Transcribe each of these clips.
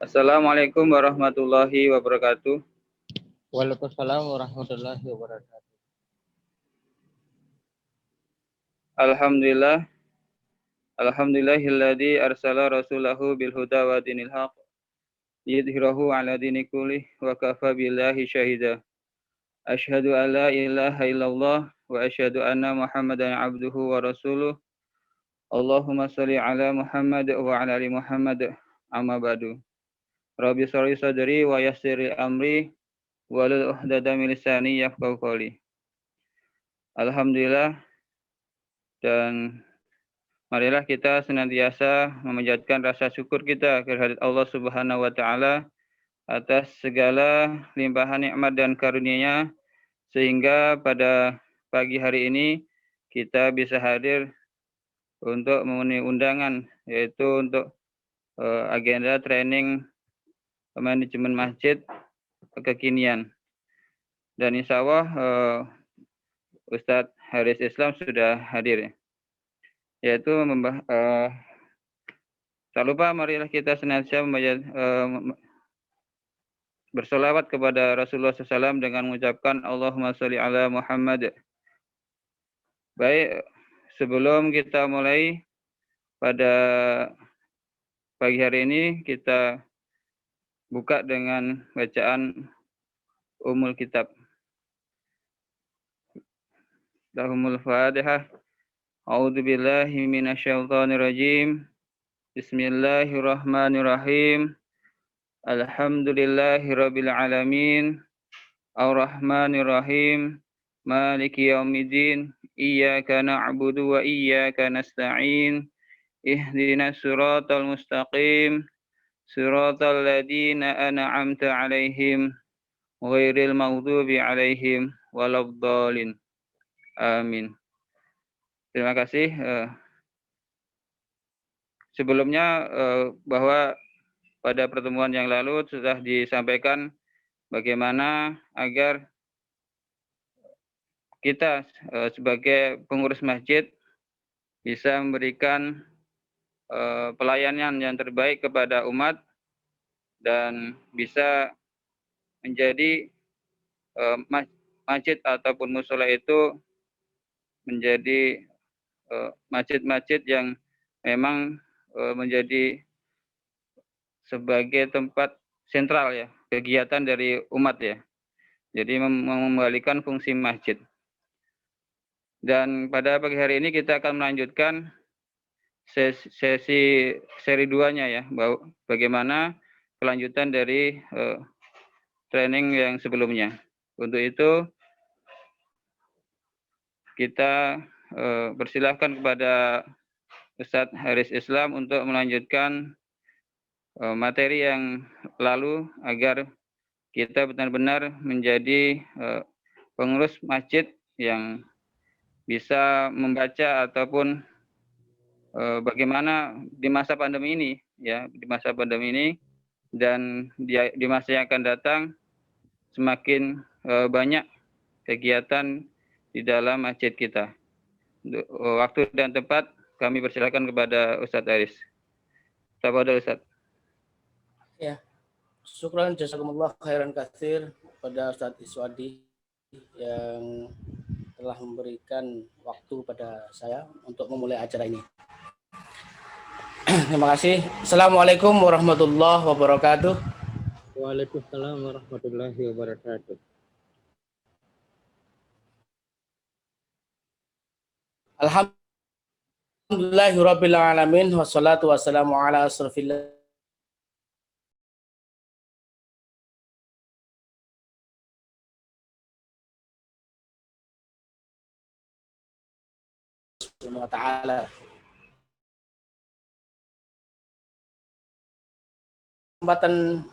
Assalamualaikum warahmatullahi wabarakatuh. Waalaikumsalam warahmatullahi wabarakatuh. Alhamdulillah. Alhamdulillahilladzi arsala rasulahu bil huda wa dinil haq liyudhhirahu ala dini kullih wa kafa billahi syahida. Asyhadu an la ilaha illallah wa asyhadu anna Muhammadan abduhu wa rasuluh. Allahumma shalli ala Muhammad wa ala ali Muhammad. Amma ba'du. Rabbi shrah sadri wa yassir li amri wahlul 'uqdatam min lisani yafqahu qawli. Alhamdulillah, dan marilah kita senantiasa memanjatkan rasa syukur kita kehadirat Allah Subhanahu wa taala atas segala limpahan nikmat dan karunia-Nya, sehingga pada pagi hari ini kita bisa hadir untuk memenuhi undangan, yaitu untuk agenda training manajemen masjid kekinian. Dan insya Allah Ustadz Haris Islam sudah hadir, yaitu tak lupa marilah kita senantiasa bersolawat kepada Rasulullah SAW dengan mengucapkan Allahumma sholli ala Muhammad. Baik, sebelum kita mulai pada pagi hari ini, kita buka dengan bacaan Ummul Kitab. Lahumul Fatihah. A'udzu billahi minasyaitonir rajim. Bismillahirrahmanirrahim. Alhamdulillahirabbil alamin. Ar-Rahmanir-Rahim. Maliki yaumiddin. Iyyaka na'budu wa iyyaka nasta'in. Ihdinas siratal mustaqim. Siratal ladzina an'amta 'alaihim ghairil maghdubi 'alaihim waladdallin. Amin. Terima kasih. Sebelumnya bahwa pada pertemuan yang lalu sudah disampaikan bagaimana agar kita sebagai pengurus masjid bisa memberikan pelayanan yang terbaik kepada umat dan bisa menjadi masjid ataupun mushola itu menjadi masjid-masjid yang memang menjadi sebagai tempat sentral ya kegiatan dari umat ya. Jadi mengembalikan fungsi masjid. Dan pada pagi hari ini kita akan melanjutkan seri 2-nya ya, bagaimana kelanjutan dari training yang sebelumnya. Untuk itu kita persilahkan kepada Ustadz Haris Islam untuk melanjutkan materi yang lalu agar kita benar-benar menjadi pengurus masjid yang bisa membaca ataupun bagaimana di masa pandemi ini ya, di masa pandemi ini dan di masa yang akan datang semakin banyak kegiatan di dalam masjid kita. Waktu dan tempat kami persilakan kepada Ustadz Haris. Tafadhol Ustadz. Ya, syukran jazakumullah khairan katsir pada Ustadz Iswadi yang telah memberikan waktu pada saya untuk memulai acara ini. Terima kasih. Assalamualaikum warahmatullahi wabarakatuh. Waalaikumsalam warahmatullahi wabarakatuh. Alhamdulillahirabbil alamin wassalatu wassalamu ala asrofil ta'ala. Kesempatan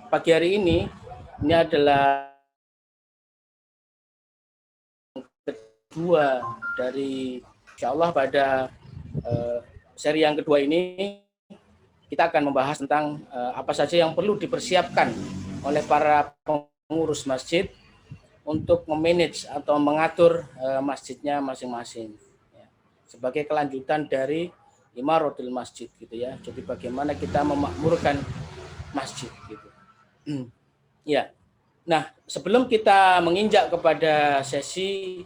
pagi hari ini adalah kedua dari insyaallah pada seri yang kedua ini kita akan membahas tentang apa saja yang perlu dipersiapkan oleh para pengurus masjid untuk memanage atau mengatur masjidnya masing-masing ya. Sebagai kelanjutan dari imaratul masjid gitu ya. Jadi bagaimana kita memakmurkan masjid gitu. Ya. Nah, sebelum kita menginjak kepada sesi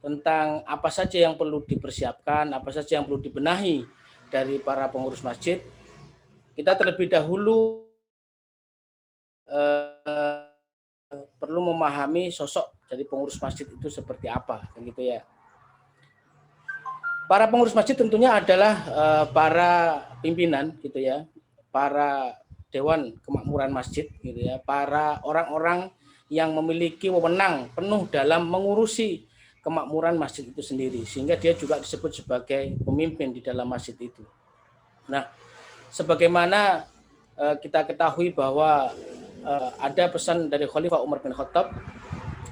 tentang apa saja yang perlu dipersiapkan, apa saja yang perlu dibenahi dari para pengurus masjid, kita terlebih dahulu perlu memahami sosok dari pengurus masjid itu seperti apa, gitu ya. Para pengurus masjid tentunya adalah para pimpinan, gitu ya, para dewan kemakmuran masjid, gitu ya, para orang-orang yang memiliki wewenang penuh dalam mengurusi kemakmuran masjid itu sendiri, sehingga dia juga disebut sebagai pemimpin di dalam masjid itu. Nah, sebagaimana kita ketahui bahwa ada pesan dari Khalifah Umar bin Khattab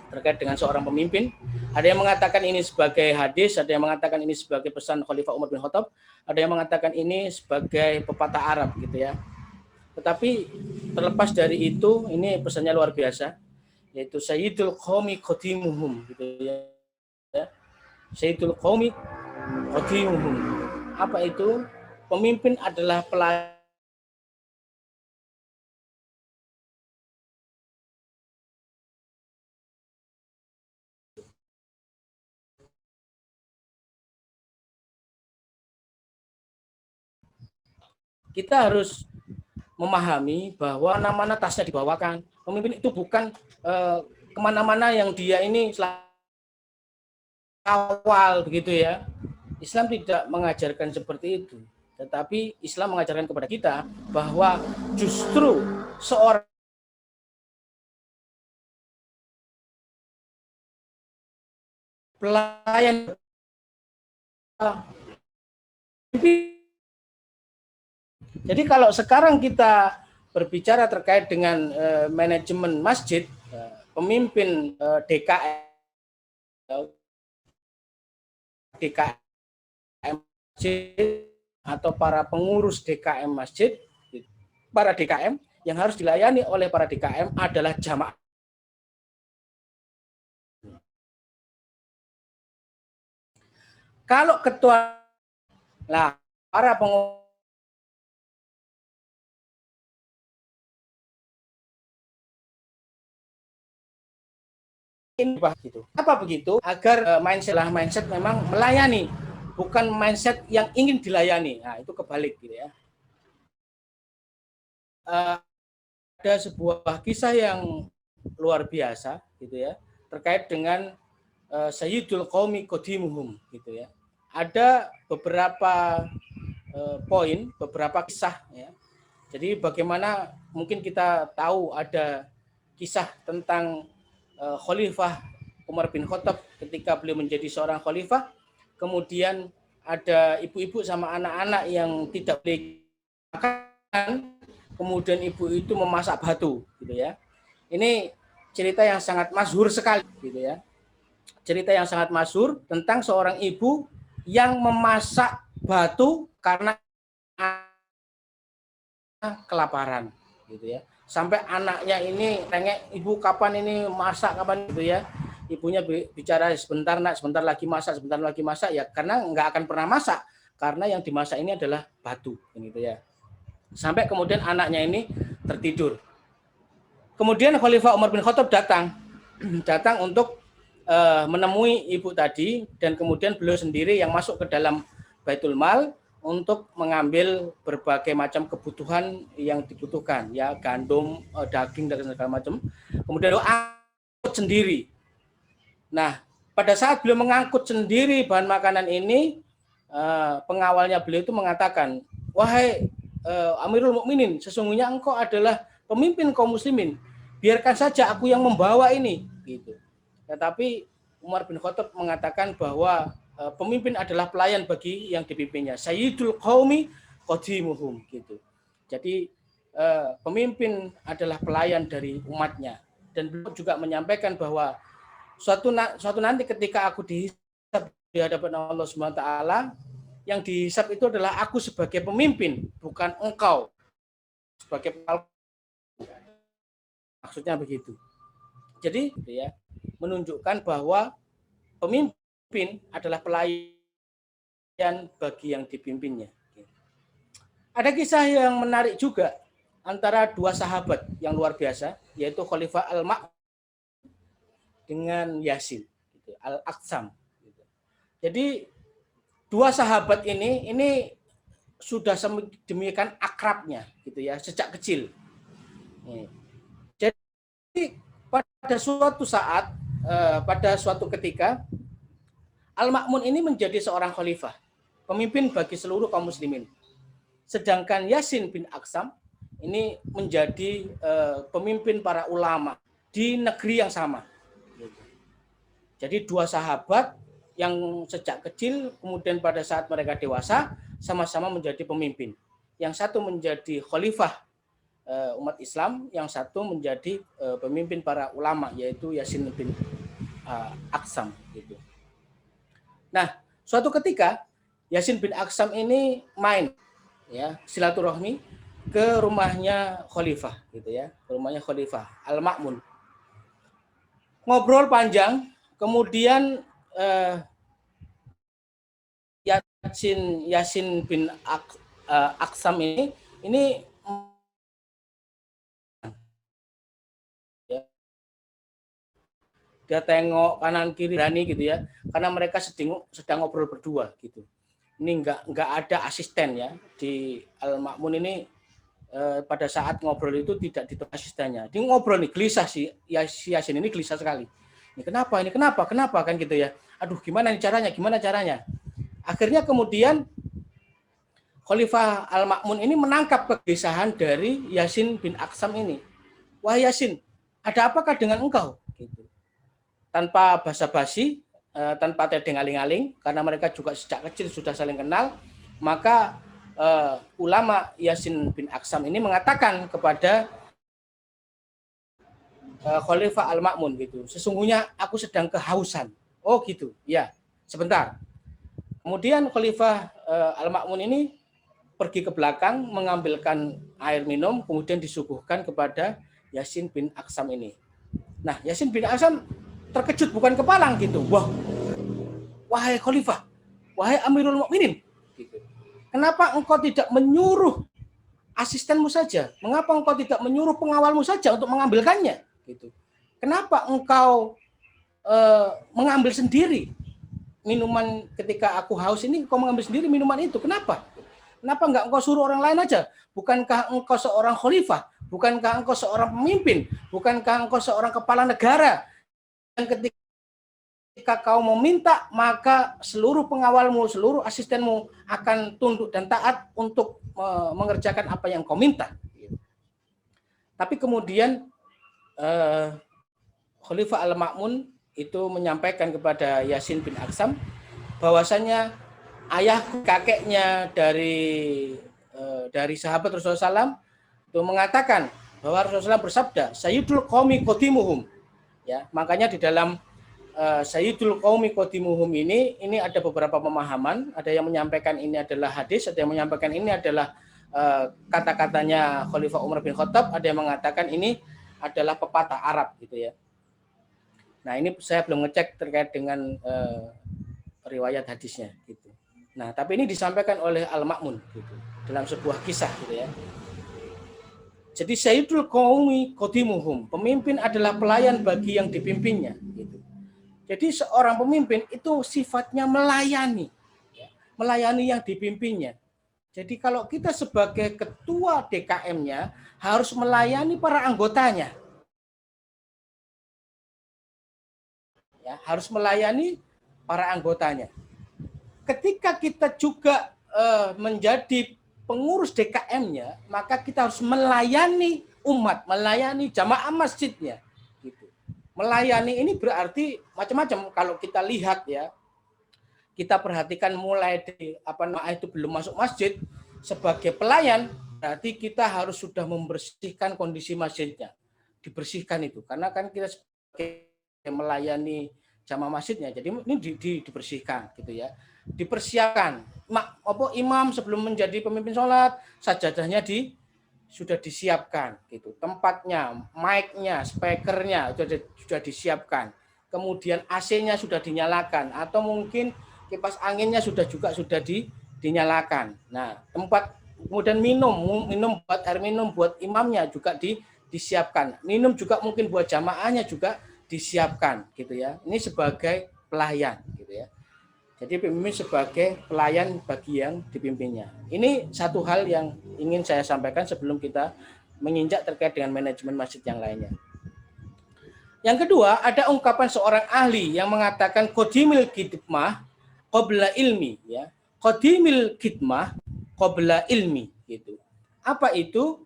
terkait dengan seorang pemimpin. Ada yang mengatakan ini sebagai hadis, ada yang mengatakan ini sebagai pesan Khalifah Umar bin Khattab, ada yang mengatakan ini sebagai pepatah Arab, gitu ya. Tetapi terlepas dari itu, ini pesannya luar biasa, yaitu Sayyidul Qaumi Khadimuhum, gitu ya. Sayyidul Qaumi Khadimuhum. Apa itu? Pemimpin adalah pelayan. Kita harus memahami bahwa nama-nama tasnya dibawakan. Pemimpin itu bukan kemana-mana yang dia ini awal begitu ya. Islam tidak mengajarkan seperti itu. Tetapi Islam mengajarkan kepada kita bahwa justru seorang pelayan Jadi kalau sekarang kita berbicara terkait dengan manajemen masjid, pemimpin DKM masjid atau para pengurus DKM masjid, para DKM yang harus dilayani oleh para DKM adalah jamaah. Kalau ketua, nah para pengurus ini gitu. Apa begitu? Agar mindset memang melayani, bukan mindset yang ingin dilayani. Nah, itu kebalik gitu ya. Ada sebuah kisah yang luar biasa gitu ya, terkait dengan Sayyidul Qaumi Qadimuhum gitu ya. Ada beberapa poin, beberapa kisah ya. Jadi bagaimana mungkin kita tahu ada kisah tentang Khalifah Umar bin Khattab ketika beliau menjadi seorang khalifah, kemudian ada ibu-ibu sama anak-anak yang tidak boleh makan, kemudian ibu itu memasak batu, gitu ya. Ini cerita yang sangat masyhur sekali, gitu ya. Cerita yang sangat masyhur tentang seorang ibu yang memasak batu karena kelaparan, gitu ya. Sampai anaknya ini tengek, ibu kapan ini masak, kapan, gitu ya. Ibunya bicara sebentar nak, sebentar lagi masak ya, karena nggak akan pernah masak karena yang dimasak ini adalah batu, gitu ya. Sampai kemudian anaknya ini tertidur. Kemudian Khalifah Umar bin Khattab datang untuk menemui ibu tadi, dan kemudian beliau sendiri yang masuk ke dalam Baitul Mal untuk mengambil berbagai macam kebutuhan yang dibutuhkan, ya, gandum, daging dan segala macam. Kemudian beliau angkut sendiri. Nah, pada saat beliau mengangkut sendiri bahan makanan ini, pengawalnya beliau itu mengatakan, wahai Amirul Mukminin, sesungguhnya engkau adalah pemimpin kaum muslimin, biarkan saja aku yang membawa ini, gitu. Tetapi Umar bin Khattab mengatakan bahwa pemimpin adalah pelayan bagi yang dipimpinnya. Sayyidul Qaumi Qadimuhum, gitu. Jadi pemimpin adalah pelayan dari umatnya. Dan beliau juga menyampaikan bahwa suatu nanti ketika aku dihisab di hadapan Allah SWT, yang dihisab itu adalah aku sebagai pemimpin, bukan engkau sebagai pelaku. Maksudnya begitu. Jadi ya, menunjukkan bahwa pemimpin adalah pelayan bagi yang dipimpinnya. Ada kisah yang menarik juga. antara dua sahabat yang luar biasa, yaitu Khalifah Al-Ma'mun dengan Yasin gitu, Al-Aqsam. Gitu. Jadi dua sahabat ini sudah demikian akrabnya gitu ya sejak kecil. Jadi pada suatu saat, pada suatu ketika, Al-Ma'mun ini menjadi seorang khalifah, pemimpin bagi seluruh kaum muslimin. Sedangkan Yasin bin Aqsam ini menjadi pemimpin para ulama di negeri yang sama. Jadi dua sahabat yang sejak kecil, kemudian pada saat mereka dewasa, sama-sama menjadi pemimpin. Yang satu menjadi khalifah umat Islam, yang satu menjadi pemimpin para ulama, yaitu Yasin bin Aqsam. Gitu. Nah, suatu ketika Yasin bin Aqsam ini main, ya, silaturahmi ke rumahnya khalifah, gitu ya, ke rumahnya Khalifah Al-Ma'mun. Ngobrol panjang, kemudian Yasin bin Aqsam ini dia tengok kanan kiri berani gitu ya, karena mereka sedang ngobrol berdua gitu. Ini nggak ada asisten ya di Al-Ma'mun ini. Pada saat ngobrol itu tidak ditemui asistennya. Dia ngobrol nih, gelisah si Yasin ini, gelisah sekali. Ini kenapa kan gitu ya. Aduh, gimana caranya? Akhirnya kemudian Khalifah Al-Ma'mun ini menangkap kegelisahan dari Yasin bin Aqsam ini. Wah Yasin, ada apakah dengan engkau? Gitu. Tanpa basa-basi, tanpa tedeng aling-aling, karena mereka juga sejak kecil sudah saling kenal, maka ulama Yasin bin Aqsam ini mengatakan kepada Khalifah Al-Ma'mun gitu, sesungguhnya aku sedang kehausan. Oh gitu, ya, sebentar. Kemudian Khalifah Al-Ma'mun ini pergi ke belakang, mengambilkan air minum, kemudian disuguhkan kepada Yasin bin Aqsam ini. Nah, Yasin bin Aqsam terkejut bukan kepalang gitu. Wah, wahai Khalifah, wahai Amirul Mukminin, gitu. Kenapa engkau tidak menyuruh asistenmu saja? Mengapa engkau tidak menyuruh pengawalmu saja untuk mengambilkannya? Gitu. Kenapa engkau mengambil sendiri minuman ketika aku haus ini? Engkau mengambil sendiri minuman itu. Kenapa? Kenapa enggak engkau suruh orang lain aja? Bukankah engkau seorang khalifah? Bukankah engkau seorang pemimpin? Bukankah engkau seorang kepala negara? Dan ketika kau meminta, maka seluruh pengawalmu, seluruh asistenmu akan tunduk dan taat untuk mengerjakan apa yang kau minta. Tapi kemudian Khalifah Al-Ma'mun itu menyampaikan kepada Yasin bin Aqsam bahwasanya ayahku, kakeknya dari sahabat Rasulullah SAW itu mengatakan bahwa Rasulullah bersabda, Sayyidul qaumi qadimuhum. Ya, makanya di dalam Sayyidul qaumi qadimuhum ini ada beberapa pemahaman. Ada yang menyampaikan ini adalah hadis, ada yang menyampaikan ini adalah kata-katanya Khalifah Umar bin Khattab, ada yang mengatakan ini adalah pepatah Arab gitu ya. Nah, ini saya belum ngecek terkait dengan riwayat hadisnya gitu. Nah, tapi ini disampaikan oleh Al-Ma'mun gitu dalam sebuah kisah gitu ya. Jadi Sayyidul qaumi qadimuhum, pemimpin adalah pelayan bagi yang dipimpinnya gitu. Jadi seorang pemimpin itu sifatnya melayani, melayani yang dipimpinnya. Jadi kalau kita sebagai ketua DKM-nya harus melayani para anggotanya. Ya, harus melayani para anggotanya. Ketika kita juga menjadi pengurus DKM-nya, maka kita harus melayani umat, melayani jamaah masjidnya. Gitu. Melayani ini berarti macam-macam. Kalau kita lihat ya, kita perhatikan mulai dari itu belum masuk masjid, sebagai pelayan, berarti kita harus sudah membersihkan kondisi masjidnya. Dibersihkan itu. Karena kan kita sebagai melayani jamaah masjidnya, jadi ini dibersihkan gitu ya. Dipersiapkan. Imam sebelum menjadi pemimpin sholat, sajadahnya sudah disiapkan gitu. Tempatnya, mic-nya, speakernya sudah disiapkan. Kemudian AC-nya sudah dinyalakan atau mungkin kipas anginnya sudah dinyalakan. Nah, tempat Kemudian minum buat air minum buat imamnya juga disiapkan. Minum juga mungkin buat jamaahnya juga disiapkan gitu ya. Ini sebagai pelayan gitu ya. Jadi pemimpin sebagai pelayan bagi yang dipimpinnya. Ini satu hal yang ingin saya sampaikan sebelum kita menginjak terkait dengan manajemen masjid yang lainnya. Yang kedua, ada ungkapan seorang ahli yang mengatakan qadimil khidmah qabla ilmi ya. Qadimil khidmah qabla ilmi gitu. Apa itu?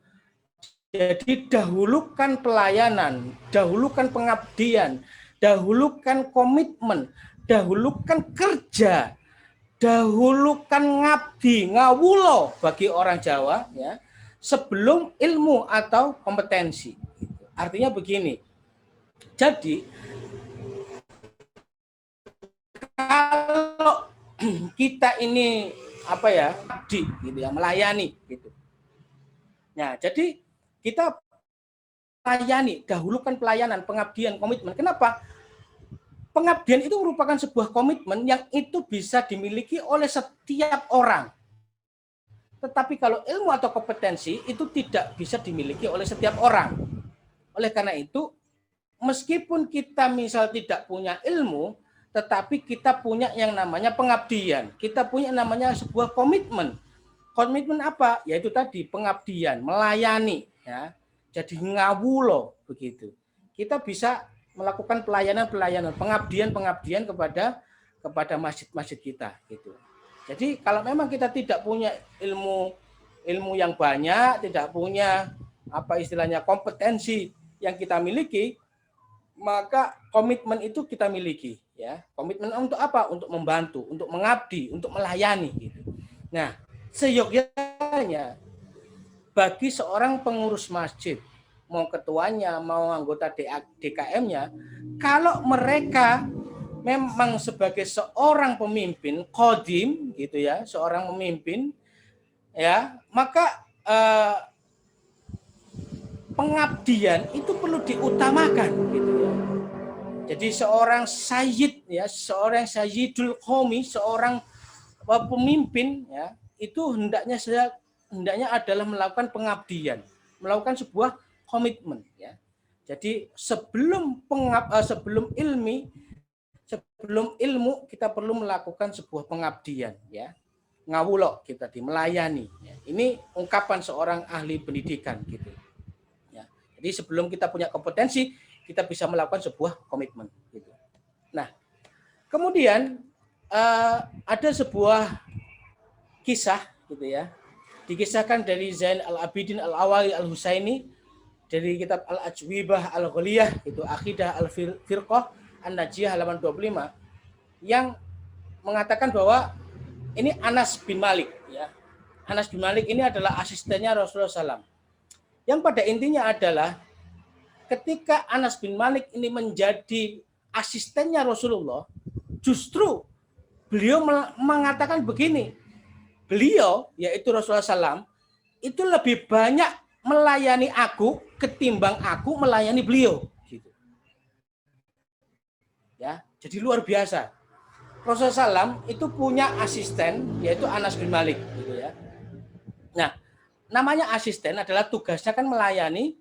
Jadi dahulukan pelayanan, dahulukan pengabdian, dahulukan komitmen, dahulukan kerja, dahulukan ngabdi, ngawulo bagi orang Jawa ya, sebelum ilmu atau kompetensi. Artinya begini. Jadi kalau kita ini apa ya, ngabdi gitu ya, melayani gitu. Nah, jadi kita layani, dahulukan pelayanan, pengabdian, komitmen. Kenapa? Pengabdian itu merupakan sebuah komitmen yang itu bisa dimiliki oleh setiap orang. Tetapi kalau ilmu atau kompetensi itu tidak bisa dimiliki oleh setiap orang. Oleh karena itu, meskipun kita misal tidak punya ilmu, tetapi kita punya yang namanya pengabdian. Kita punya yang namanya sebuah komitmen. Komitmen apa? Yaitu tadi pengabdian, melayani ya. Jadi ngawulo begitu. Kita bisa melakukan pelayanan-pelayanan, pengabdian-pengabdian kepada masjid-masjid kita gitu. Jadi kalau memang kita tidak punya ilmu yang banyak, tidak punya apa istilahnya kompetensi yang kita miliki, maka komitmen itu kita miliki ya. Komitmen untuk apa? Untuk membantu, untuk mengabdi, untuk melayani gitu. Nah, seyogyanya bagi seorang pengurus masjid, mau ketuanya, mau anggota DKM-nya, kalau mereka memang sebagai seorang pemimpin qadim gitu ya, seorang pemimpin ya, maka pengabdian itu perlu diutamakan gitu ya. Jadi seorang sayyid ya, seorang sayyidul qaumi, seorang pemimpin ya, itu hendaknya adalah melakukan pengabdian, melakukan sebuah komitmen ya. Jadi sebelum ilmu kita perlu melakukan sebuah pengabdian ya. Ngawulo kita melayani ya. Ini ungkapan seorang ahli pendidikan gitu. Ya. Jadi sebelum kita punya kompetensi, kita bisa melakukan sebuah komitmen gitu. Nah, kemudian ada sebuah kisah gitu ya. Dikisahkan dari Zain Al-Abidin Al-Awali Al-Husaini dari kitab Al-Ajwibah Al-Ghaliyah itu Aqidah Al-Firqah An-Najiyah halaman 25 yang mengatakan bahwa ini Anas bin Malik ya. Anas bin Malik ini adalah asistennya Rasulullah SAW. Yang pada intinya adalah ketika Anas bin Malik ini menjadi asistennya Rasulullah, justru beliau mengatakan begini, beliau yaitu Rasulullah SAW itu lebih banyak melayani aku ketimbang aku melayani beliau. Gitu. Ya, jadi luar biasa. Rasulullah SAW itu punya asisten yaitu Anas bin Malik. Gitu ya. Nah, namanya asisten adalah tugasnya kan melayani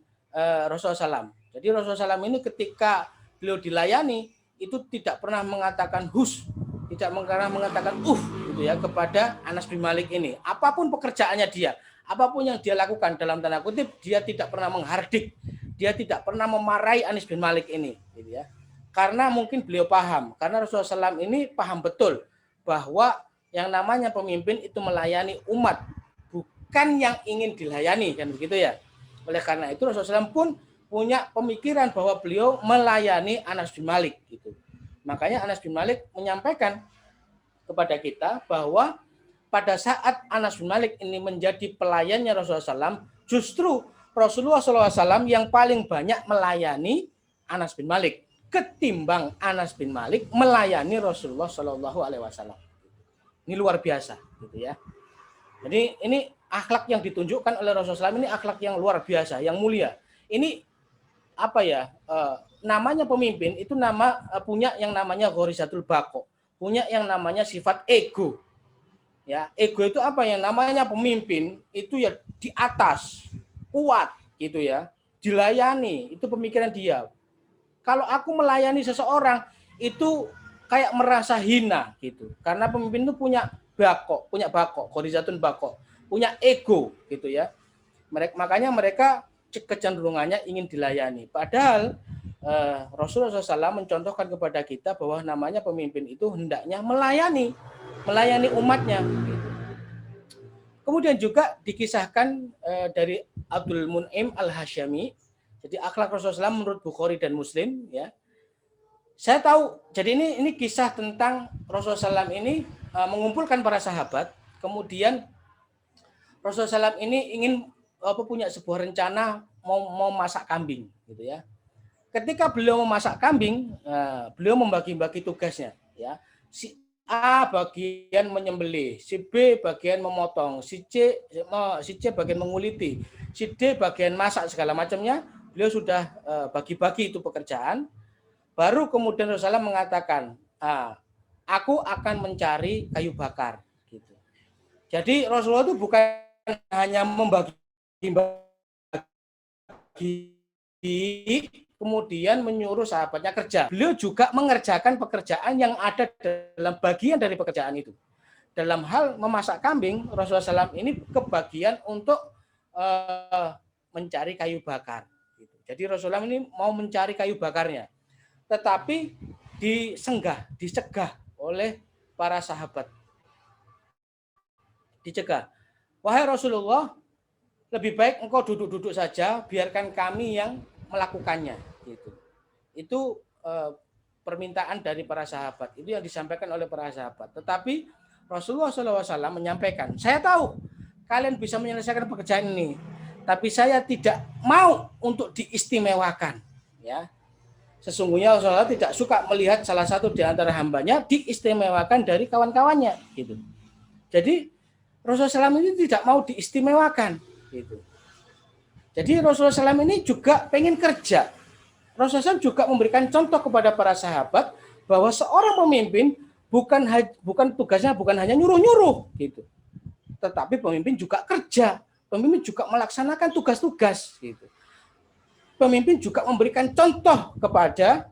Rasulullah SAW. Jadi Rasulullah SAW ini ketika beliau dilayani itu tidak pernah mengatakan hus, tidak pernah mengatakan gitu ya kepada Anas bin Malik ini. Apapun pekerjaannya dia, apapun yang dia lakukan dalam tanda kutip, dia tidak pernah menghardik, dia tidak pernah memarahi Anas bin Malik ini, gitu ya. Karena mungkin beliau paham, karena Rasulullah SAW ini paham betul bahwa yang namanya pemimpin itu melayani umat, bukan yang ingin dilayani, kan begitu ya. Oleh karena itu Rasulullah SAW pun punya pemikiran bahwa beliau melayani Anas bin Malik gitu. Makanya Anas bin Malik menyampaikan kepada kita bahwa pada saat Anas bin Malik ini menjadi pelayannya Rasulullah SAW, justru Rasulullah SAW yang paling banyak melayani Anas bin Malik ketimbang Anas bin Malik melayani Rasulullah SAW. Ini luar biasa, gitu ya. Jadi ini akhlak yang ditunjukkan oleh Rasulullah SAW ini akhlak yang luar biasa, yang mulia. Ini apa ya? Namanya pemimpin itu punya yang namanya ghorizatul baqo, punya yang namanya sifat ego. Ya, ego itu apa ya? Namanya pemimpin itu ya di atas, kuat gitu ya. Dilayani, itu pemikiran dia. Kalau aku melayani seseorang itu kayak merasa hina gitu. Karena pemimpin itu punya bakok, khorizatun bakok, punya ego gitu ya. Makanya mereka kecenderungannya ingin dilayani. Padahal Rasulullah SAW mencontohkan kepada kita bahwa namanya pemimpin itu hendaknya melayani umatnya. Kemudian juga dikisahkan dari Abdul Mun'im Al-Hasyami. Jadi akhlak Rasulullah SAW menurut Bukhari dan Muslim ya. Saya tahu, jadi ini kisah tentang Rasulullah SAW ini mengumpulkan para sahabat, kemudian Rasulullah SAW ini ingin punya sebuah rencana mau masak kambing, gitu ya. Ketika beliau memasak kambing, beliau membagi-bagi tugasnya, ya. Si A bagian menyembelih, si B bagian memotong, si C bagian menguliti, si D bagian masak segala macamnya. Beliau sudah bagi-bagi itu pekerjaan. Baru kemudian Rasulullah mengatakan, aku akan mencari kayu bakar. Gitu. Jadi Rasulullah itu bukan hanya membagi kemudian menyuruh sahabatnya kerja. Beliau juga mengerjakan pekerjaan yang ada dalam bagian dari pekerjaan itu. Dalam hal memasak kambing, Rasulullah SAW ini kebagian untuk mencari kayu bakar. Jadi Rasulullah ini mau mencari kayu bakarnya. Tetapi dicegah oleh para sahabat. Dicegah. Wahai Rasulullah, lebih baik engkau duduk-duduk saja, biarkan kami yang melakukannya. Gitu. Itu permintaan dari para sahabat. Itu yang disampaikan oleh para sahabat. Tetapi Rasulullah SAW menyampaikan, saya tahu kalian bisa menyelesaikan pekerjaan ini, tapi saya tidak mau untuk diistimewakan. Ya. Sesungguhnya Rasulullah tidak suka melihat salah satu di antara hambanya diistimewakan dari kawan-kawannya. Gitu. Jadi Rasulullah SAW ini tidak mau diistimewakan. Gitu. Jadi Rasulullah SAW ini juga pengen kerja. Rasulullah SAW juga memberikan contoh kepada para sahabat bahwa seorang pemimpin bukan tugasnya bukan hanya nyuruh-nyuruh, gitu. Tetapi pemimpin juga kerja. Pemimpin juga melaksanakan tugas-tugas. Gitu. Pemimpin juga memberikan contoh kepada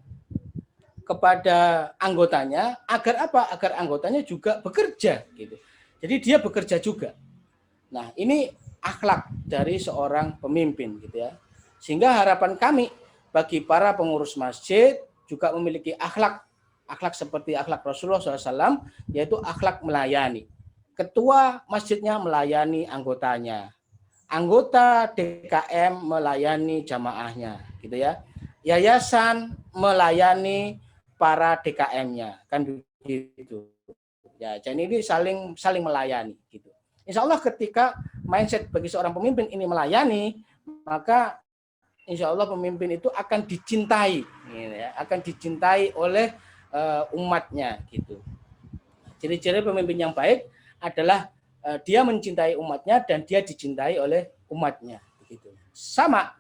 anggotanya agar apa? Agar anggotanya juga bekerja. Gitu. Jadi dia bekerja juga. Nah, ini akhlak dari seorang pemimpin, gitu ya. Sehingga harapan kami bagi para pengurus masjid juga memiliki akhlak seperti akhlak Rasulullah SAW, yaitu akhlak melayani. Ketua masjidnya melayani anggotanya, anggota DKM melayani jamaahnya, gitu ya. Yayasan melayani para DKM-nya, kan begitu. Ya, jadi ini saling melayani, gitu. Insya Allah ketika mindset bagi seorang pemimpin ini melayani, maka insya Allah pemimpin itu akan dicintai, ya, akan dicintai oleh umatnya, gitu. Ciri-ciri pemimpin yang baik adalah dia mencintai umatnya dan dia dicintai oleh umatnya, begitu. Sama,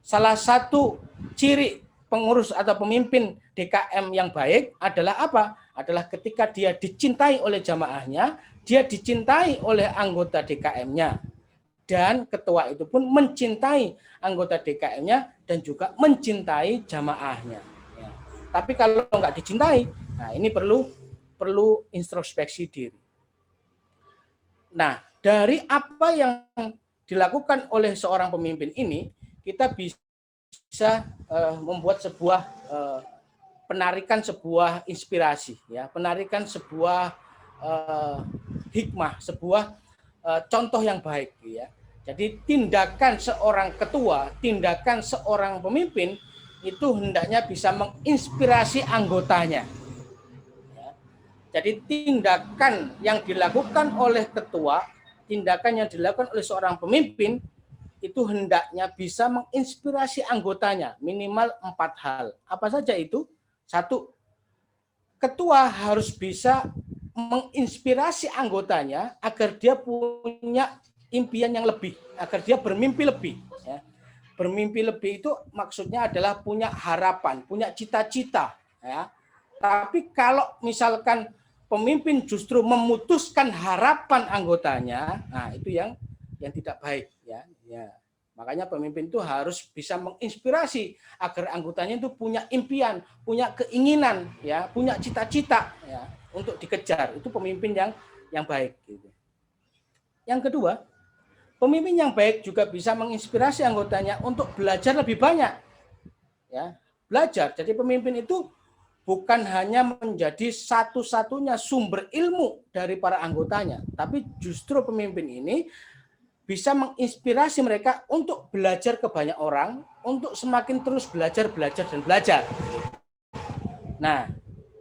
salah satu ciri pengurus atau pemimpin DKM yang baik adalah apa? Adalah ketika dia dicintai oleh jamaahnya, dia dicintai oleh anggota DKM-nya, dan ketua itu pun mencintai anggota DKM-nya dan juga mencintai jamaahnya. Ya. Tapi kalau nggak dicintai, nah ini perlu introspeksi diri. Nah, dari apa yang dilakukan oleh seorang pemimpin ini, kita bisa membuat sebuah penarikan sebuah inspirasi, ya, penarikan sebuah hikmah, sebuah contoh yang baik, ya. Jadi tindakan seorang ketua, tindakan seorang pemimpin itu hendaknya bisa menginspirasi anggotanya. Ya. Jadi tindakan yang dilakukan oleh ketua, tindakan yang dilakukan oleh seorang pemimpin itu hendaknya bisa menginspirasi anggotanya minimal 4 hal. Apa saja itu? 1, ketua harus bisa menginspirasi anggotanya agar dia punya impian yang lebih, agar dia bermimpi lebih. Ya. Bermimpi lebih itu maksudnya adalah punya harapan, punya cita-cita. Ya. Tapi kalau misalkan pemimpin justru memutuskan harapan anggotanya, nah itu yang tidak baik ya. Makanya pemimpin itu harus bisa menginspirasi agar anggotanya itu punya impian, punya keinginan, ya, punya cita-cita, ya, untuk dikejar. Itu pemimpin yang baik. Gitu. Yang kedua, pemimpin yang baik juga bisa menginspirasi anggotanya untuk belajar lebih banyak, ya, belajar. Jadi pemimpin itu bukan hanya menjadi satu-satunya sumber ilmu dari para anggotanya, tapi justru pemimpin ini bisa menginspirasi mereka untuk belajar ke banyak orang, untuk semakin terus belajar. Nah,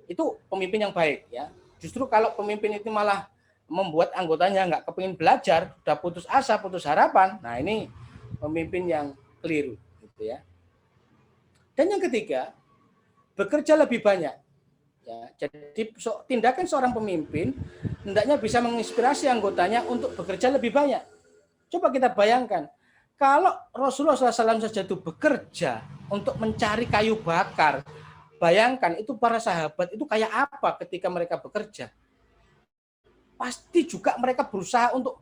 itu pemimpin yang baik ya. Justru kalau pemimpin itu malah membuat anggotanya nggak kepingin belajar, udah putus asa, putus harapan, nah ini pemimpin yang keliru, gitu ya. Dan yang ketiga, bekerja lebih banyak. Ya, jadi tindakan seorang pemimpin hendaknya bisa menginspirasi anggotanya untuk bekerja lebih banyak. Coba kita bayangkan, kalau Rasulullah SAW saja itu bekerja untuk mencari kayu bakar, bayangkan itu para sahabat itu kayak apa ketika mereka bekerja. Pasti juga mereka berusaha untuk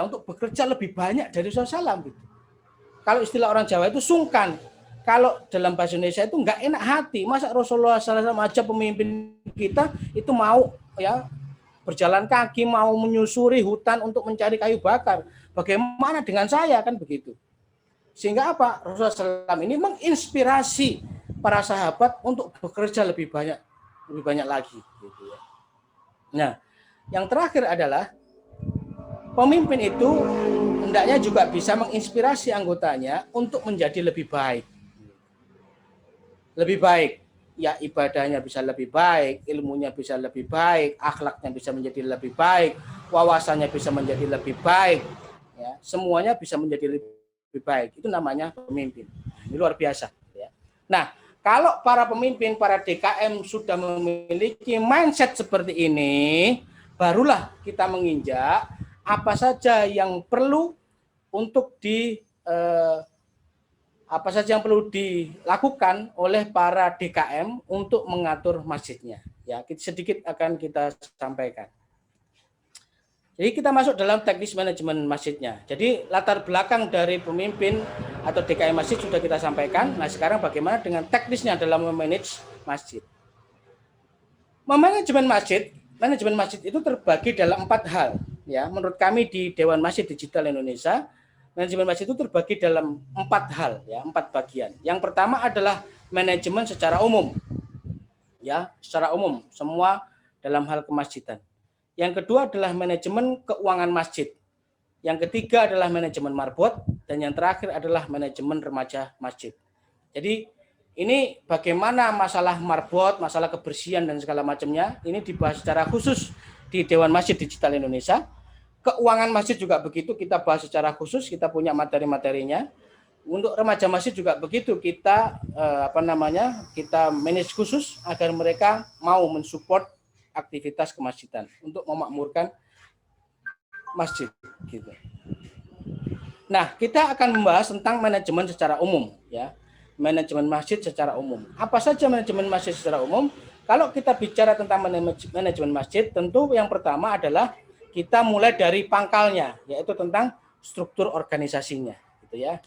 untuk bekerja lebih banyak dari Rasulullah SAW. Gitu. Kalau istilah orang Jawa itu sungkan. Kalau dalam bahasa Indonesia itu nggak enak hati. Masa Rasulullah SAW aja pemimpin kita itu mau ya berjalan kaki, mau menyusuri hutan untuk mencari kayu bakar. Bagaimana dengan saya, kan begitu. Sehingga apa? Rasulullah SAW ini menginspirasi para sahabat untuk bekerja lebih banyak lagi. Gitu ya. Nah, yang terakhir adalah pemimpin itu hendaknya juga bisa menginspirasi anggotanya untuk menjadi lebih baik. Lebih baik. Ya, ibadahnya bisa lebih baik, ilmunya bisa lebih baik, akhlaknya bisa menjadi lebih baik, wawasannya bisa menjadi lebih baik, ya, semuanya bisa menjadi lebih baik. Itu namanya pemimpin. Ini luar biasa. Ya. Nah, kalau para pemimpin, para DKM sudah memiliki mindset seperti ini, barulah kita menginjak apa saja yang perlu untuk dilakukan oleh para DKM untuk mengatur masjidnya. Ya, sedikit akan kita sampaikan. Jadi kita masuk dalam teknis manajemen masjidnya. Jadi latar belakang dari pemimpin atau DKM masjid sudah kita sampaikan. Nah, sekarang bagaimana dengan teknisnya dalam memanage masjid? Manajemen masjid itu terbagi dalam 4 hal. Ya, menurut kami di Dewan Masjid Digital Indonesia, manajemen masjid itu terbagi dalam 4 hal, ya, 4 bagian. Yang pertama adalah manajemen secara umum, ya, secara umum, semua dalam hal kemasjidan. Yang kedua adalah manajemen keuangan masjid. Yang ketiga adalah manajemen marbot, dan yang terakhir adalah manajemen remaja masjid. Jadi ini bagaimana masalah marbot, masalah kebersihan dan segala macamnya, ini dibahas secara khusus di Dewan Masjid Digital Indonesia. Keuangan masjid juga begitu, kita bahas secara khusus, kita punya materi-materinya. Untuk remaja masjid juga begitu, kita kita manage khusus agar mereka mau mensupport aktivitas kemasjidan untuk memakmurkan masjid. Gitu. Nah, kita akan membahas tentang manajemen secara umum, ya. Manajemen masjid secara umum. Apa saja manajemen masjid secara umum? Kalau kita bicara tentang manajemen masjid, tentu yang pertama adalah kita mulai dari pangkalnya, yaitu tentang struktur organisasinya, gitu ya.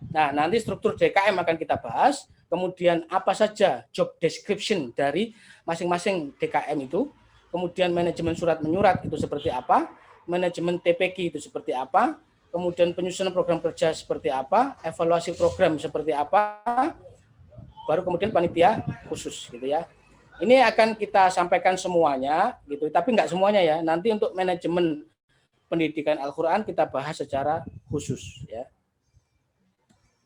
Nah, nanti struktur DKM akan kita bahas, kemudian apa saja job description dari masing-masing DKM itu, kemudian manajemen surat menyurat itu seperti apa, manajemen TPQ itu seperti apa, kemudian penyusunan program kerja seperti apa, evaluasi program seperti apa, baru kemudian panitia khusus, gitu ya. Ini akan kita sampaikan semuanya, gitu. Tapi nggak semuanya ya. Nanti untuk manajemen pendidikan Al-Quran kita bahas secara khusus, ya.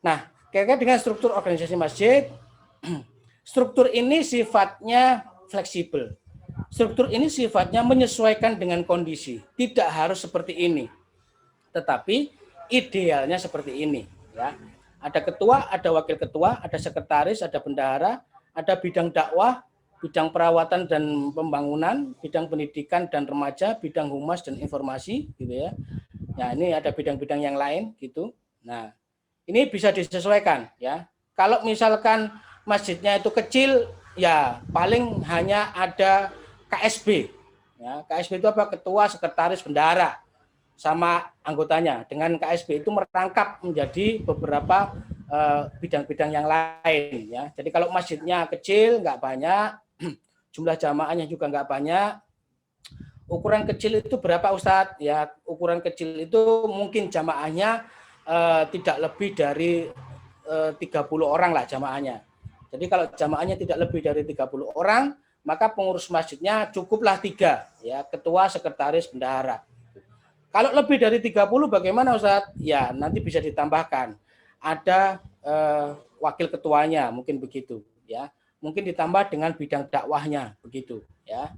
Nah, kira-kira dengan struktur organisasi masjid, struktur ini sifatnya fleksibel. Struktur ini sifatnya menyesuaikan dengan kondisi. Tidak harus seperti ini. Tetapi idealnya seperti ini, ya. Ada ketua, ada wakil ketua, ada sekretaris, ada bendahara, ada bidang dakwah, bidang perawatan dan pembangunan, bidang pendidikan dan remaja, bidang humas dan informasi, gitu ya. Nah, ini ada bidang-bidang yang lain, gitu. Nah, ini bisa disesuaikan, ya. Kalau misalkan masjidnya itu kecil, ya paling hanya ada KSB. Ya, KSB itu apa? Ketua Sekretaris Bendahara sama anggotanya. Dengan KSB itu merangkap menjadi beberapa bidang-bidang yang lain. Ya. Jadi kalau masjidnya kecil, nggak banyak, jumlah jamaahnya juga nggak banyak. Ukuran kecil itu berapa Ustadz? Ya, ukuran kecil itu mungkin jamaahnya tidak lebih dari 30 orang lah jamaahnya. Jadi kalau jamaahnya tidak lebih dari 30 orang, maka pengurus masjidnya cukuplah 3, ya, ketua, sekretaris, bendahara. Kalau lebih dari 30 bagaimana Ustadz? Ya, nanti bisa ditambahkan. Ada wakil ketuanya, mungkin begitu, ya. Mungkin ditambah dengan bidang dakwahnya, begitu, ya.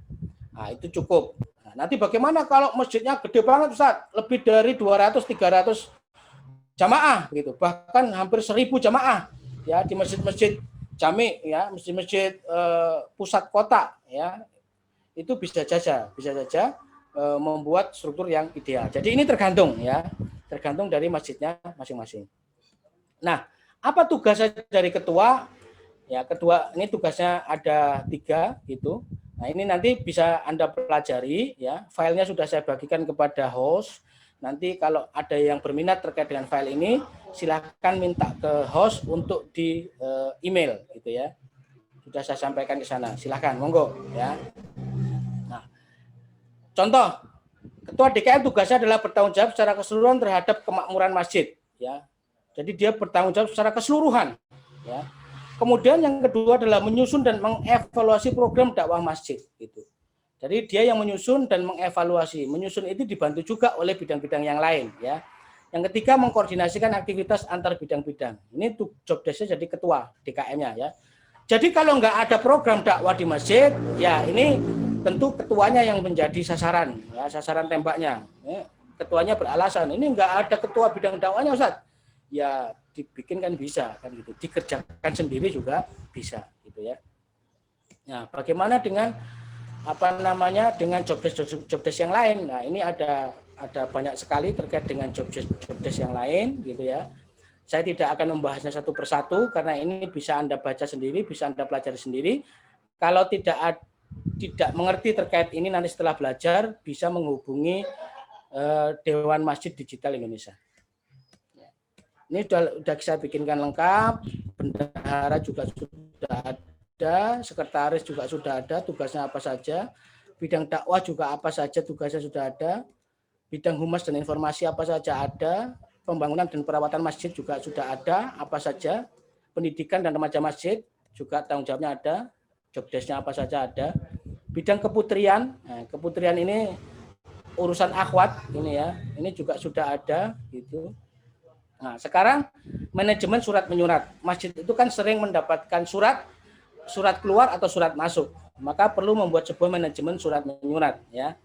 Nah, itu cukup. Nah, nanti bagaimana kalau masjidnya gede banget Ustadz? Lebih dari 200 300 jamaah gitu, bahkan hampir 1000 jamaah ya di masjid-masjid jami ya, masjid-masjid pusat kota ya. Itu bisa saja membuat struktur yang ideal. Jadi ini tergantung ya, tergantung dari masjidnya masing-masing. Nah, apa tugasnya dari ketua? Ya, ketua ini tugasnya ada 3 gitu. Nah, ini nanti bisa Anda pelajari ya. Filenya sudah saya bagikan kepada host. Nanti kalau ada yang berminat terkait dengan file ini, silahkan minta ke host untuk di email gitu ya. Sudah saya sampaikan ke sana. Silahkan, monggo ya. Nah, contoh, ketua DKM tugasnya adalah bertanggung jawab secara keseluruhan terhadap kemakmuran masjid ya. Jadi dia bertanggung jawab secara keseluruhan ya. Kemudian yang kedua adalah menyusun dan mengevaluasi program dakwah masjid gitu. Jadi dia yang menyusun dan mengevaluasi. Menyusun itu dibantu juga oleh bidang-bidang yang lain ya. Yang ketiga mengkoordinasikan aktivitas antar bidang-bidang. Ini tuh job desk-nya jadi ketua DKM-nya ya. Jadi kalau nggak ada program dakwah di masjid, ya ini tentu ketuanya yang menjadi sasaran, ya, sasaran tembaknya. Ya, ketuanya beralasan, ini nggak ada ketua bidang dakwahnya Ustaz. Ya dibikin kan bisa kan gitu, dikerjakan sendiri juga bisa gitu ya. Nah, bagaimana dengan dengan job desk yang lain? Nah, ini ada banyak sekali terkait dengan job desk yang lain gitu ya. Saya tidak akan membahasnya satu persatu karena ini bisa Anda baca sendiri, bisa Anda pelajari sendiri. Kalau tidak mengerti terkait ini nanti setelah belajar bisa menghubungi Dewan Masjid Digital Indonesia. Ini sudah saya bikinkan lengkap, bendahara juga sudah ada, sekretaris juga sudah ada, tugasnya apa saja, bidang dakwah juga apa saja tugasnya sudah ada, bidang humas dan informasi apa saja ada, pembangunan dan perawatan masjid juga sudah ada, apa saja, pendidikan dan remaja masjid juga tanggung jawabnya ada, job desk-nya apa saja ada, bidang keputrian, nah, keputrian ini urusan akhwat ini ya, ini juga sudah ada gitu. Nah, sekarang manajemen surat menyurat. Masjid itu kan sering mendapatkan surat keluar atau surat masuk. Maka perlu membuat sebuah manajemen surat menyurat ya.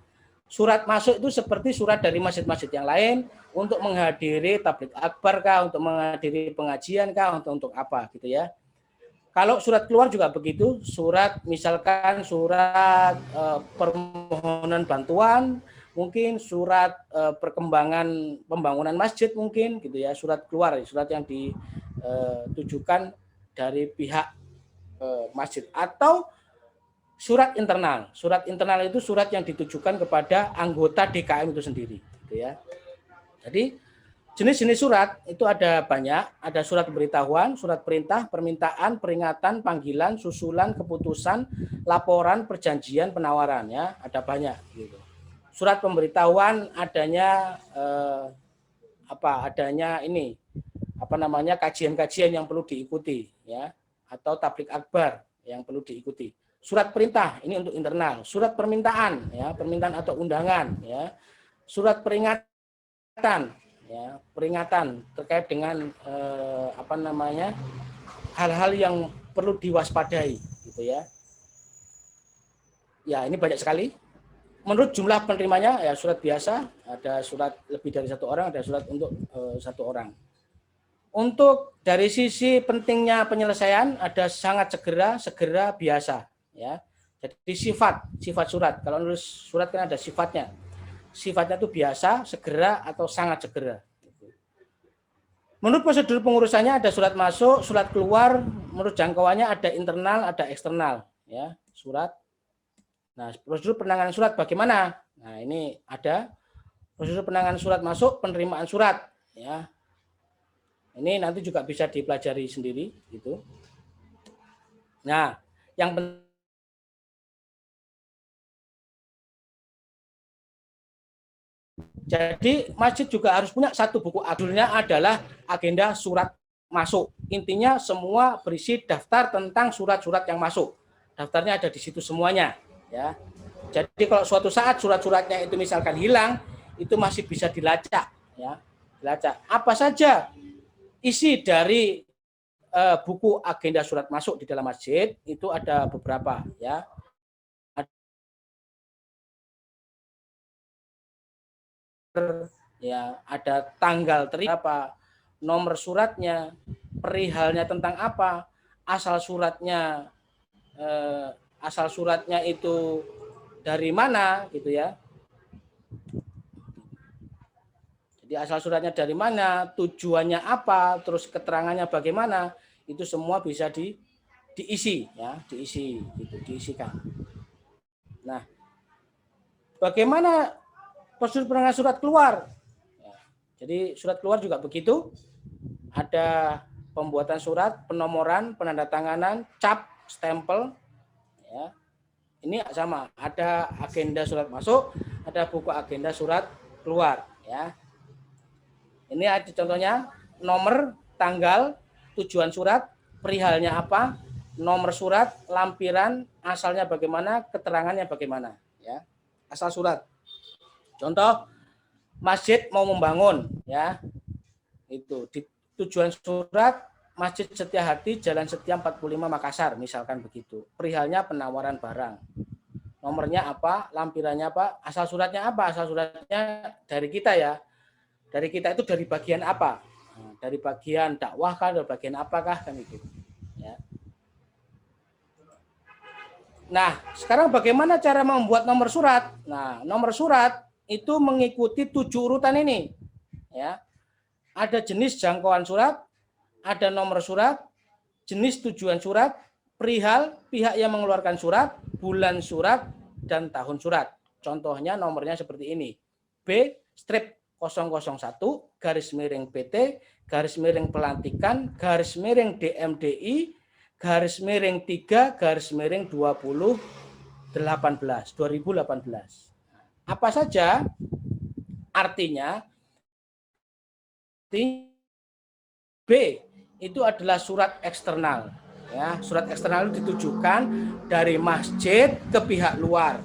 Surat masuk itu seperti surat dari masjid-masjid yang lain untuk menghadiri tabligh akbar kah, untuk menghadiri pengajian kah, untuk apa gitu ya. Kalau surat keluar juga begitu, surat misalkan surat permohonan bantuan, mungkin surat perkembangan pembangunan masjid mungkin gitu ya, surat keluar, surat yang ditujukan dari pihak masjid, atau surat internal. Surat internal itu surat yang ditujukan kepada anggota DKM itu sendiri gitu ya. Jadi jenis-jenis surat itu ada banyak, ada surat pemberitahuan, surat perintah, permintaan, peringatan, panggilan, susulan, keputusan, laporan, perjanjian, penawaran ya, ada banyak gitu. Surat pemberitahuan adanya kajian-kajian yang perlu diikuti ya, atau tabligh akbar yang perlu diikuti. Surat perintah ini untuk internal, surat permintaan ya, permintaan atau undangan ya. Surat peringatan ya, peringatan terkait dengan hal-hal yang perlu diwaspadai gitu ya. Ya, ini banyak sekali. Menurut jumlah penerimanya ya surat biasa, ada surat lebih dari 1 orang, ada surat untuk 1 orang. Untuk dari sisi pentingnya penyelesaian ada sangat segera, biasa ya. Jadi sifat surat. Kalau nulis surat kan ada sifatnya. Sifatnya itu biasa, segera atau sangat segera. Menurut prosedur pengurusannya ada surat masuk, surat keluar, menurut jangkauannya ada internal, ada eksternal ya, surat. Nah, prosedur penanganan surat bagaimana? Nah, ini ada prosedur penanganan surat masuk, penerimaan surat, ya. Ini nanti juga bisa dipelajari sendiri, gitu. Nah, yang jadi masjid juga harus punya satu buku. Judulnya adalah agenda surat masuk. Intinya semua berisi daftar tentang surat-surat yang masuk. Daftarnya ada di situ semuanya, ya. Jadi kalau suatu saat surat-suratnya itu misalkan hilang, itu masih bisa dilacak, ya. Dilacak. Apa saja isi dari buku agenda surat masuk di dalam masjid itu ada beberapa, ya. Ya, ada tanggal apa, nomor suratnya, perihalnya tentang apa, asal suratnya itu dari mana, gitu ya. Jadi asal suratnya dari mana, tujuannya apa, terus keterangannya bagaimana, itu semua bisa diisi, ya, diisi, gitu, diisikan. Nah, bagaimana prosedur penanganan surat keluar? Ya, jadi surat keluar juga begitu. Ada pembuatan surat, penomoran, penandatanganan, cap, stempel, ya. Ini sama, ada agenda surat masuk, ada buku agenda surat keluar, ya. Ini ada contohnya, nomor, tanggal, tujuan surat, perihalnya apa, nomor surat, lampiran, asalnya bagaimana, keterangannya bagaimana, ya. Asal surat. Contoh, masjid mau membangun, ya. Itu di tujuan surat Masjid Setia Hati, Jalan Setia 45 Makassar, misalkan begitu. Perihalnya penawaran barang. Nomornya apa, lampirannya apa, asal suratnya apa, asal suratnya dari kita, ya. Dari kita itu dari bagian apa? Dari bagian dakwah kan, dari bagian apakah kan itu. Ya. Nah, sekarang bagaimana cara membuat nomor surat? Nah, nomor surat itu mengikuti 7 urutan ini. Ya. Ada jenis jangkauan surat, ada nomor surat, jenis tujuan surat, perihal, pihak yang mengeluarkan surat, bulan surat, dan tahun surat. Contohnya nomornya seperti ini. B strip 001 garis miring PT garis miring pelantikan garis miring DMDI garis miring 3 garis miring 2018. Apa saja artinya? B itu adalah surat eksternal, ya. Surat eksternal itu ditujukan dari masjid ke pihak luar.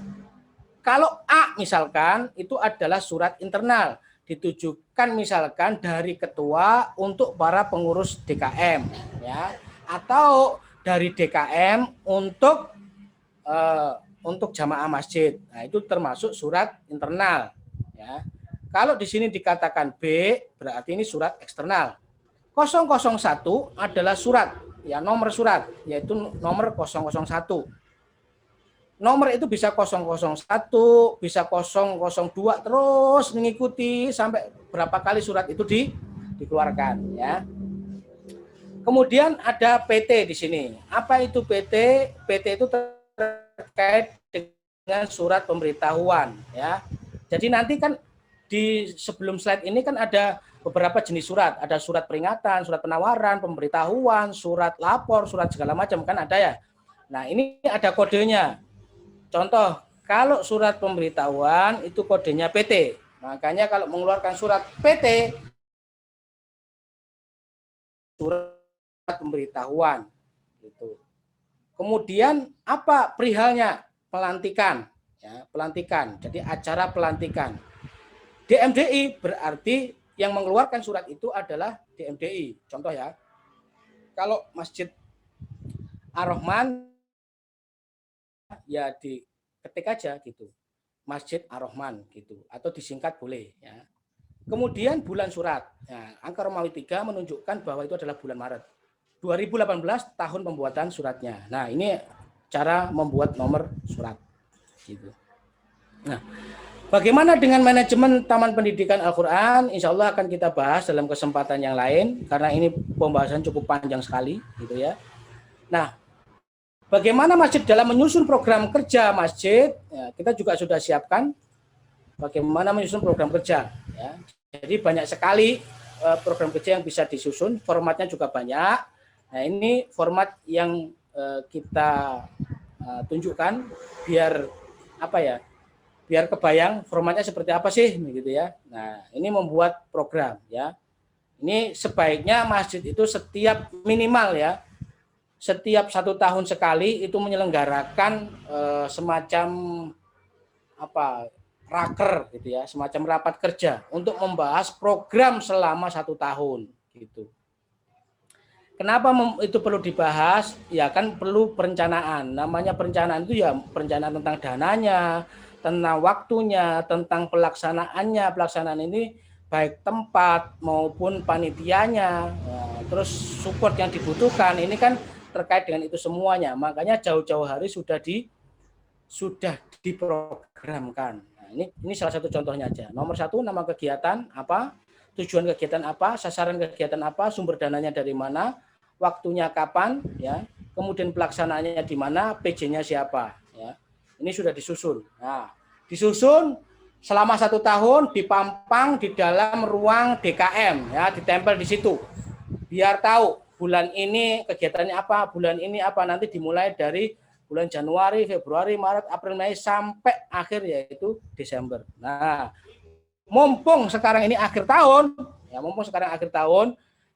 Kalau A misalkan itu adalah surat internal, ditujukan misalkan dari ketua untuk para pengurus DKM, ya, atau dari DKM untuk jamaah masjid. Nah, itu termasuk surat internal, ya. Kalau di sini dikatakan B, berarti ini surat eksternal. 001 adalah surat, ya, nomor surat, yaitu nomor 001. Nomor itu bisa 001, bisa 002, terus mengikuti sampai berapa kali surat itu dikeluarkan, ya. Kemudian ada PT di sini. Apa itu PT? PT itu terkait dengan surat pemberitahuan, ya. Jadi nanti kan di sebelum slide ini kan ada beberapa jenis surat. Ada surat peringatan, surat penawaran, pemberitahuan, surat lapor, surat segala macam kan ada, ya. Nah, ini ada kodenya. Contoh, kalau surat pemberitahuan itu kodenya PT. Makanya kalau mengeluarkan surat PT, surat pemberitahuan. Gitu. Kemudian apa perihalnya? Pelantikan. Ya, pelantikan. Jadi acara pelantikan. DMDI berarti yang mengeluarkan surat itu adalah DMDI. Contoh, ya. Kalau Masjid Ar-Rahman, ya diketik aja gitu, Masjid Ar-Rahman gitu, atau disingkat boleh, ya. Kemudian bulan surat, ya, angka Romawi 3 menunjukkan bahwa itu adalah bulan Maret 2018 tahun pembuatan suratnya. Nah, ini cara membuat nomor surat gitu. Nah, bagaimana dengan manajemen Taman Pendidikan Al-Quran? Insya Allah akan kita bahas dalam kesempatan yang lain karena ini pembahasan cukup panjang sekali gitu, ya. Nah, bagaimana masjid dalam menyusun program kerja masjid? Ya, kita juga sudah siapkan bagaimana menyusun program kerja. Ya. Jadi banyak sekali program kerja yang bisa disusun, formatnya juga banyak. Nah ini format yang kita tunjukkan biar apa ya? Biar kebayang formatnya seperti apa sih, gitu ya. Nah ini membuat program ya. Ini sebaiknya masjid itu setiap minimal ya, setiap 1 tahun sekali itu menyelenggarakan semacam apa raker gitu ya, semacam rapat kerja untuk membahas program selama 1 tahun gitu. Kenapa itu perlu dibahas? Ya kan perlu perencanaan. Namanya perencanaan itu ya perencanaan tentang dananya, tentang waktunya, tentang pelaksanaannya. Pelaksanaan ini baik tempat maupun panitianya, terus support yang dibutuhkan. Ini kan terkait dengan itu semuanya. Makanya jauh-jauh hari sudah diprogramkan. Nah, ini salah satu contohnya aja. Nomor 1 nama kegiatan apa, tujuan kegiatan apa, sasaran kegiatan apa, sumber dananya dari mana, waktunya kapan, ya, kemudian pelaksanaannya di mana, PJ-nya siapa, ya. Ini sudah disusun. Nah, disusun selama 1 tahun dipampang di dalam ruang DKM, ya, ditempel di situ. Biar tahu bulan ini kegiatannya apa, bulan ini apa, nanti dimulai dari bulan Januari, Februari, Maret, April, Mei sampai akhir yaitu Desember. Nah, mumpung sekarang ini akhir tahun, ya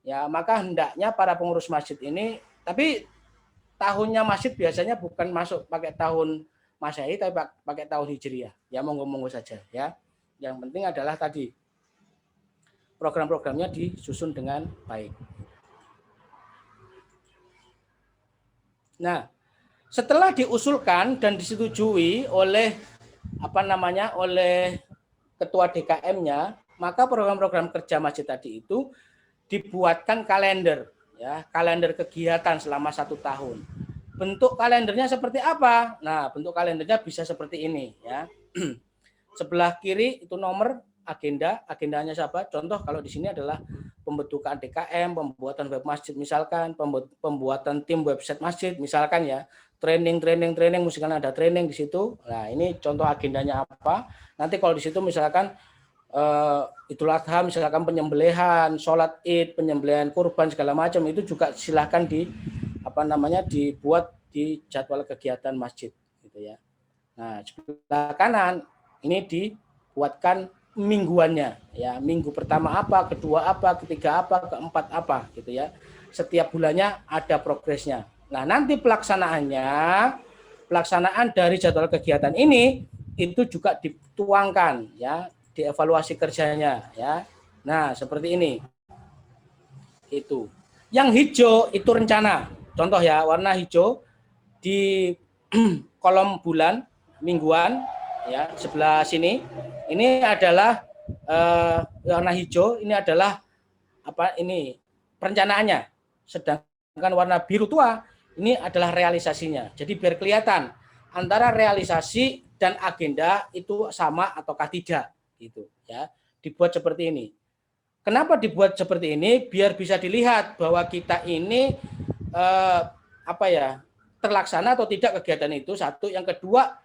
ya maka hendaknya para pengurus masjid ini, tapi tahunnya masjid biasanya bukan masuk pakai tahun Masehi tapi pakai tahun Hijriah. Ya monggo-monggo saja ya. Yang penting adalah tadi program-programnya disusun dengan baik. Nah, setelah diusulkan dan disetujui oleh oleh ketua DKM-nya, maka program-program kerja masjid tadi itu dibuatkan kalender, ya, kalender kegiatan selama 1 tahun. Bentuk kalendernya seperti apa? Nah, bentuk kalendernya bisa seperti ini, ya. Sebelah kiri itu nomor agendanya siapa? Contoh kalau di sini adalah pembentukan DKM, pembuatan web masjid misalkan, pembuatan tim website masjid misalkan ya, training misalkan ada training di situ. Nah, ini contoh agendanya apa? Nanti kalau di situ misalkan Idul Adha misalkan penyembelihan, sholat Id, penyembelihan kurban segala macam itu juga silahkan dibuat di jadwal kegiatan masjid gitu ya. Nah, sebelah kanan ini dibuatkan mingguannya ya, minggu pertama apa, kedua apa, ketiga apa, keempat apa gitu ya. Setiap bulannya ada progresnya. Nah, nanti pelaksanaan dari jadwal kegiatan ini itu juga dituangkan ya, dievaluasi kerjanya ya. Nah, seperti ini. Itu. Yang hijau itu rencana. Contoh ya, warna hijau di kolom bulan mingguan ya, sebelah sini. Ini adalah warna hijau, ini adalah perencanaannya. Sedangkan warna biru tua ini adalah realisasinya. Jadi biar kelihatan antara realisasi dan agenda itu sama ataukah tidak gitu ya. Dibuat seperti ini. Kenapa dibuat seperti ini? Biar bisa dilihat bahwa kita ini terlaksana atau tidak kegiatan itu, satu. Yang kedua,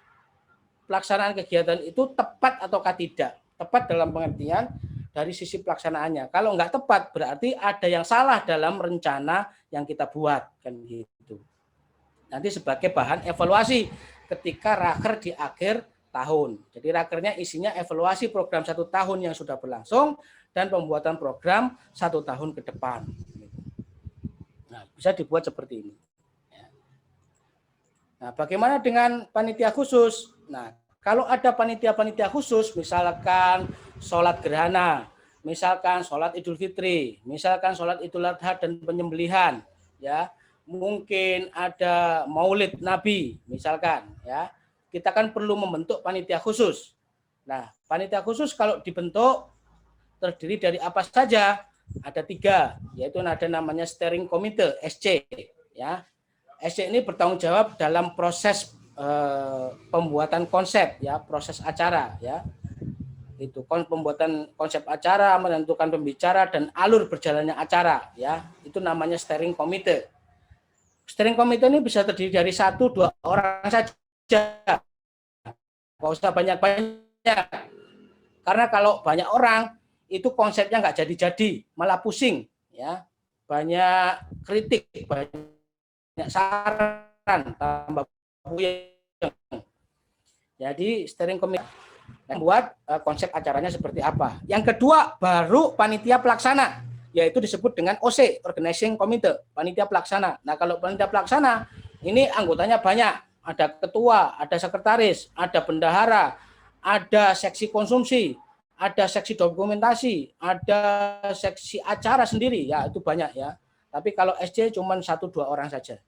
pelaksanaan kegiatan itu tepat ataukah tidak. Tepat dalam pengertian dari sisi pelaksanaannya. Kalau enggak tepat berarti ada yang salah dalam rencana yang kita buat kan gitu. Nanti sebagai bahan evaluasi ketika raker di akhir tahun. Jadi rakernya isinya evaluasi program 1 tahun yang sudah berlangsung dan pembuatan program 1 tahun ke depan. Nah, bisa dibuat seperti ini. Nah, bagaimana dengan panitia khusus? Nah, kalau ada panitia-panitia khusus, misalkan sholat gerhana, misalkan sholat Idul Fitri, misalkan sholat Idul Adha dan penyembelihan, ya, mungkin ada Maulid Nabi, misalkan, ya, kita kan perlu membentuk panitia khusus. Nah, panitia khusus kalau dibentuk terdiri dari apa saja? Ada 3, yaitu ada namanya steering committee (SC), ya. SC ini bertanggung jawab dalam proses pembuatan konsep, ya, proses acara, ya. Itu pembuatan konsep acara, menentukan pembicara dan alur berjalannya acara, ya. Itu namanya steering committee. Steering committee ini bisa terdiri dari 1-2 orang saja. Nggak usah banyak-banyak. Karena kalau banyak orang, itu konsepnya nggak jadi-jadi, malah pusing. Ya, banyak kritik, banyak saran, tambah puyeng. Jadi steering committee buat konsep acaranya seperti apa. Yang kedua, baru panitia pelaksana, yaitu disebut dengan OC, Organizing Committee, panitia pelaksana. Nah, kalau panitia pelaksana, ini anggotanya banyak. Ada ketua, ada sekretaris, ada bendahara, ada seksi konsumsi, ada seksi dokumentasi, ada seksi acara sendiri, ya itu banyak ya. Tapi kalau SC cuma 1-2 orang saja.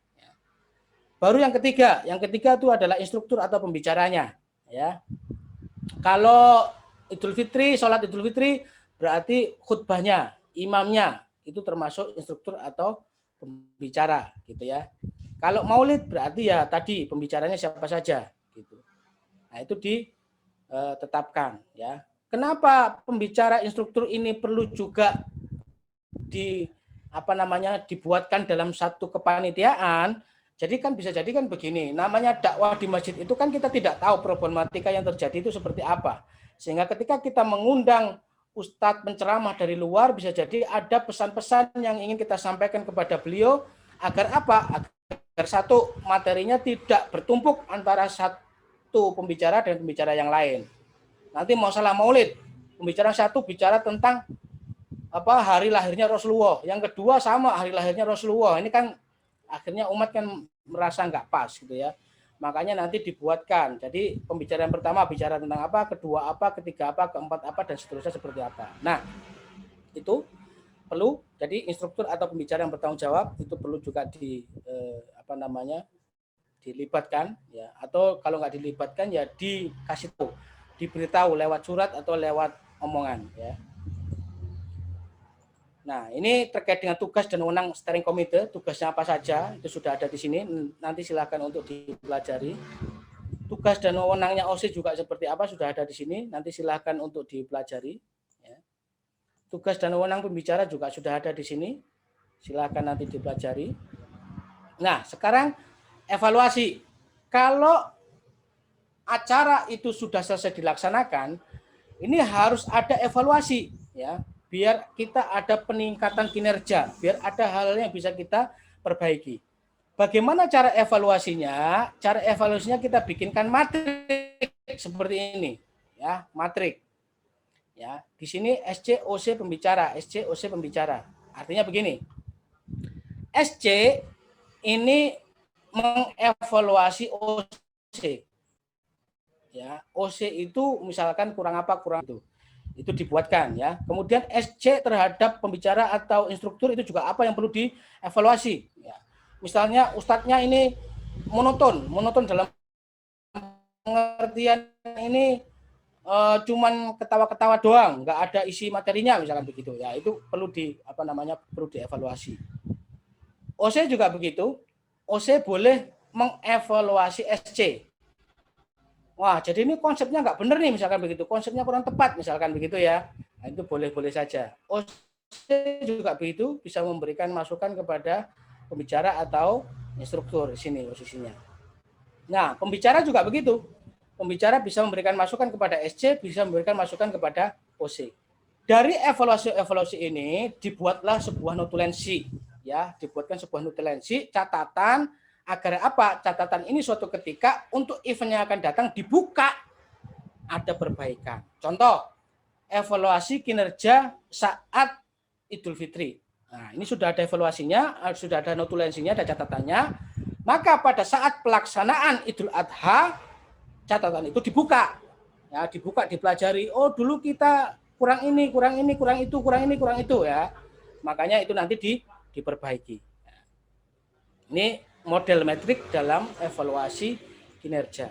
Baru yang ketiga itu adalah instruktur atau pembicaranya. Ya, kalau Idul Fitri, sholat Idul Fitri berarti khutbahnya, imamnya itu termasuk instruktur atau pembicara, gitu ya. Kalau Maulid berarti ya tadi pembicaranya siapa saja, gitu. Nah itu ditetapkan, ya. Kenapa pembicara instruktur ini perlu juga dibuatkan dalam satu kepanitiaan? Jadi kan bisa jadi kan begini, namanya dakwah di masjid itu kan kita tidak tahu problematika yang terjadi itu seperti apa. Sehingga ketika kita mengundang ustadz penceramah dari luar, bisa jadi ada pesan-pesan yang ingin kita sampaikan kepada beliau agar apa? Agar satu, materinya tidak bertumpuk antara satu pembicara dan pembicara yang lain. Nanti masalah Maulid, pembicara satu bicara tentang hari lahirnya Rasulullah, yang kedua sama hari lahirnya Rasulullah. Ini kan akhirnya umat kan merasa nggak pas, gitu ya. Makanya nanti dibuatkan. Jadi pembicaraan pertama bicara tentang apa, kedua apa, ketiga apa, keempat apa, dan seterusnya seperti apa. Nah, itu perlu. Jadi instruktur atau pembicara yang bertanggung jawab itu perlu juga dilibatkan, ya. Atau kalau nggak dilibatkan ya dikasih tahu, diberitahu lewat surat atau lewat omongan, ya. Nah, ini terkait dengan tugas dan wewenang steering committee, tugasnya apa saja, itu sudah ada di sini, nanti silakan untuk dipelajari. Tugas dan wewenangnya OSIS juga seperti apa, sudah ada di sini, nanti silakan untuk dipelajari. Ya. Tugas dan wewenang pembicara juga sudah ada di sini, silakan nanti dipelajari. Nah, sekarang evaluasi. Kalau acara itu sudah selesai dilaksanakan, ini harus ada evaluasi, ya. Biar kita ada peningkatan kinerja, biar ada hal yang bisa kita perbaiki. Bagaimana cara evaluasinya? Cara evaluasinya kita bikinkan matrik seperti ini, ya, matrik. Ya, di sini SCOC pembicara, SCOC pembicara. Artinya begini. SC ini mengevaluasi OC. Ya, OC itu misalkan kurang apa, kurang itu dibuatkan, ya. Kemudian SC terhadap pembicara atau instruktur itu juga apa yang perlu dievaluasi, ya. Misalnya ustadznya ini monoton dalam pengertian ini cuman ketawa-ketawa doang, nggak ada isi materinya misalkan begitu, ya. Itu perlu perlu dievaluasi. OC juga begitu. OC boleh mengevaluasi SC. Wah, jadi ini konsepnya nggak benar nih, misalkan begitu. Konsepnya kurang tepat, misalkan begitu, ya. Nah, itu boleh-boleh saja. OC juga begitu, bisa memberikan masukan kepada pembicara atau instruktur di sini posisinya. Nah, pembicara juga begitu. Pembicara bisa memberikan masukan kepada SC, bisa memberikan masukan kepada OC. Dari evaluasi ini dibuatlah sebuah notulensi, ya, dibuatkan sebuah notulensi, catatan. Agar apa? Catatan ini suatu ketika untuk event yang akan datang dibuka, ada perbaikan. Contoh, evaluasi kinerja saat Idul Fitri. Nah, ini sudah ada evaluasinya, sudah ada notulensinya, ada catatannya. Maka pada saat pelaksanaan Idul Adha, catatan itu dibuka. Ya, dibuka, dipelajari. Oh, dulu kita kurang ini, kurang ini, kurang itu, kurang ini, kurang itu, ya. Makanya itu nanti diperbaiki. Ini model metrik dalam evaluasi kinerja.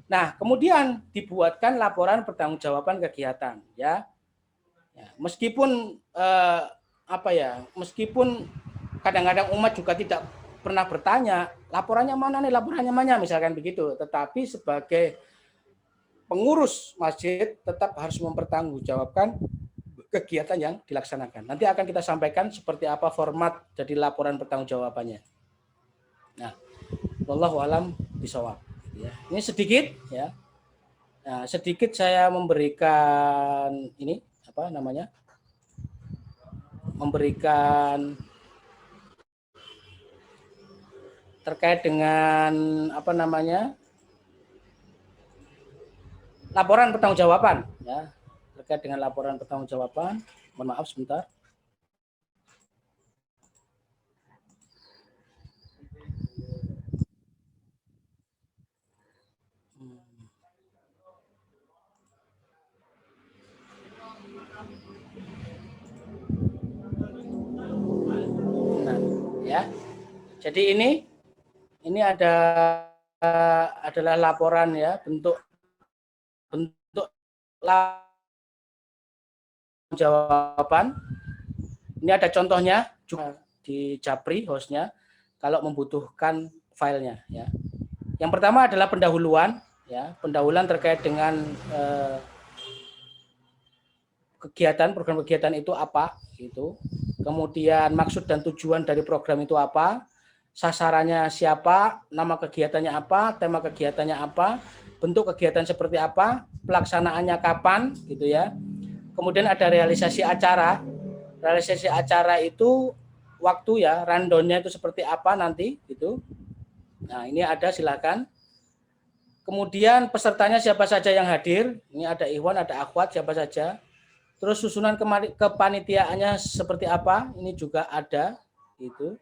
Nah, kemudian dibuatkan laporan pertanggungjawaban kegiatan, ya. Meskipun meskipun kadang-kadang umat juga tidak pernah bertanya, laporannya mana nih, laporannya mana, misalkan begitu. Tetapi sebagai pengurus masjid tetap harus mempertanggungjawabkan kegiatan yang dilaksanakan. Nanti akan kita sampaikan seperti apa format dari laporan pertanggungjawabannya. Nah, wallahu alam bishawab. Ya. Ini sedikit ya. Nah, sedikit saya memberikan ini apa namanya? Memberikan terkait dengan apa namanya? Laporan pertanggungjawaban ya. Terkait dengan laporan pertanggungjawaban. Mohon maaf sebentar. Nah, ya. Jadi ini adalah laporan ya, bentuk jawaban. Ini ada contohnya juga di Japri hostnya kalau membutuhkan filenya ya. Yang pertama adalah pendahuluan ya, pendahuluan terkait dengan kegiatan, program kegiatan itu apa gitu. Kemudian maksud dan tujuan dari program itu apa, sasarannya siapa, nama kegiatannya apa, tema kegiatannya apa, bentuk kegiatan seperti apa, pelaksanaannya kapan gitu ya. Kemudian ada realisasi acara. Realisasi acara itu waktu ya, rundown-nya itu seperti apa nanti gitu. Nah, ini ada silakan. Kemudian pesertanya siapa saja yang hadir. Ini ada Ikhwan, ada akhwat, siapa saja. Terus susunan kepanitiaannya seperti apa? Ini juga ada gitu.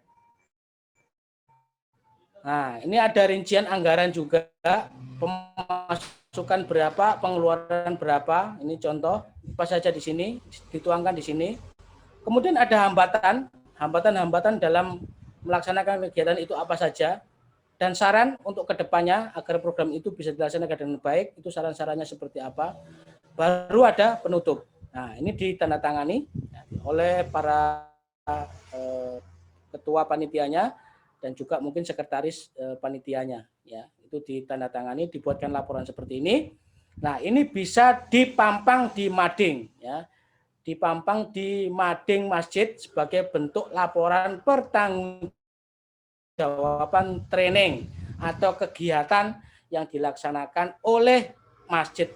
Nah, ini ada rincian anggaran juga, pemasukan berapa, pengeluaran berapa. Ini contoh apa saja di sini, dituangkan di sini. Kemudian ada hambatan dalam melaksanakan kegiatan itu apa saja, dan saran untuk kedepannya agar program itu bisa dilaksanakan dengan baik, itu saran-sarannya seperti apa. Baru ada penutup. Nah, ini ditandatangani oleh para ketua panitianya dan juga mungkin sekretaris panitianya. Ya, itu ditandatangani, dibuatkan laporan seperti ini. Nah, ini bisa dipampang di mading, ya. Dipampang di mading masjid sebagai bentuk laporan pertanggungjawaban training atau kegiatan yang dilaksanakan oleh masjid,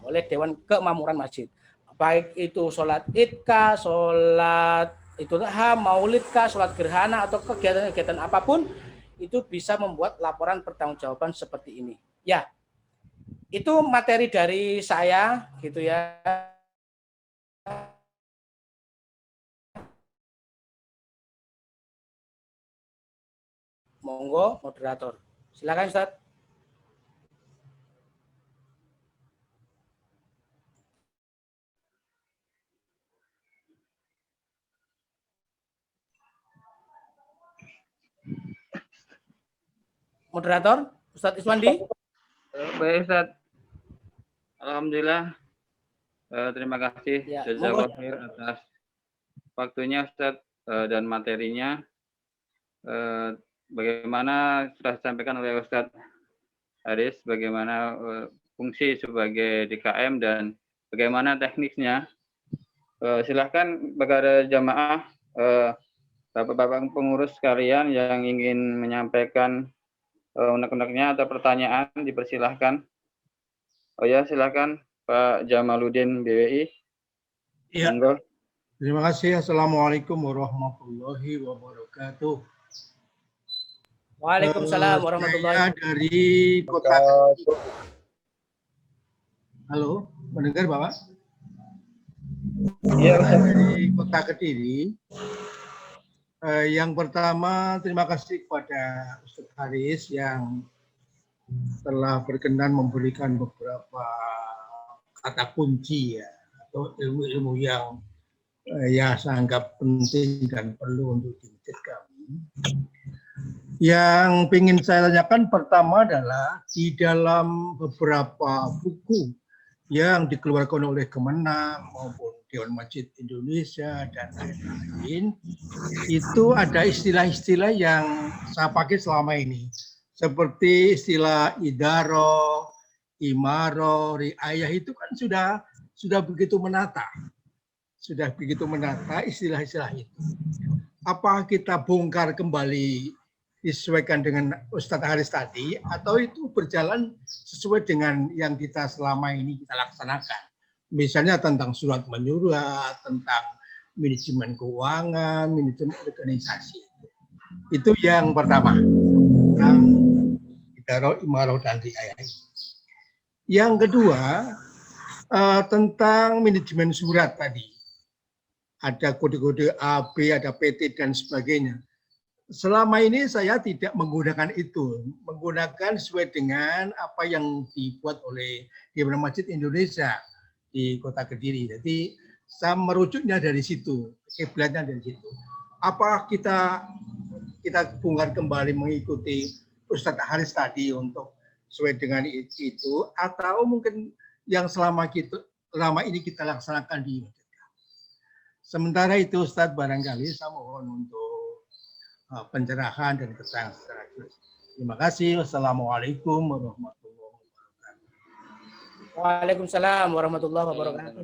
oleh Dewan Kemakmuran Masjid. Baik itu sholat id kah, sholat Idul Adha, maulid kah, sholat gerhana atau kegiatan-kegiatan apapun, itu bisa membuat laporan pertanggungjawaban seperti ini. Ya, itu materi dari saya gitu ya. Monggo moderator. Silakan Ustaz. Moderator, Ustaz Iswandi. Baik Ustaz. Alhamdulillah. Terima kasih Ya, Jazakallahu khair atas waktunya Ustaz dan materinya. Bagaimana sudah disampaikan oleh Ustaz Haris, bagaimana fungsi sebagai DKM dan bagaimana teknisnya. Silahkan kepada jamaah, Bapak-Bapak pengurus sekalian yang ingin menyampaikan unek-uneknya atau pertanyaan, dipersilahkan. Oh ya, silahkan Pak Jamaluddin BWI. Ya. Monggo. Terima kasih. Assalamualaikum warahmatullahi wabarakatuh. Waalaikumsalam warahmatullahi wabarakatuh. Saya dari Kota Halo, mendengar Bapak? Iya, dari Kota Kediri. Yang pertama, terima kasih kepada Ustaz Haris yang telah berkenan memberikan beberapa kata kunci ya, atau ilmu-ilmu yang ya saya anggap penting dan perlu untuk di masjid kami. Yang ingin saya tanyakan pertama adalah di dalam beberapa buku yang dikeluarkan oleh Kemenang maupun Dewan Masjid Indonesia dan lain-lain, itu ada istilah-istilah yang saya pakai selama ini. Seperti istilah idaro, imaro, riayah itu kan sudah begitu menata. Sudah begitu menata istilah-istilah itu. Apa kita bongkar kembali disesuaikan dengan Ustadz Haris tadi, atau itu berjalan sesuai dengan yang kita selama ini kita laksanakan. Misalnya tentang surat menyurat, tentang manajemen keuangan, manajemen organisasi. Itu yang pertama. Tentang idaroh, imaroh, dan riayah. Yang kedua, tentang manajemen surat tadi. Ada kode-kode A, B, ada PT, dan sebagainya. Selama ini saya tidak menggunakan itu, menggunakan sesuai dengan apa yang dibuat oleh Dewan Masjid Indonesia di Kota Kediri. Jadi saya merujuknya dari situ, kiblatnya dari situ. Apa kita bongkar kembali mengikuti Ustadz Haris tadi untuk sesuai dengan itu, atau mungkin yang selama ini kita laksanakan di masjid. Sementara itu Ustadz, barangkali saya mohon untuk pencerahan dan keterangan secara jelas. Terima kasih. Wassalamualaikum warahmatullahi wabarakatuh. Waalaikumsalam warahmatullahi wabarakatuh.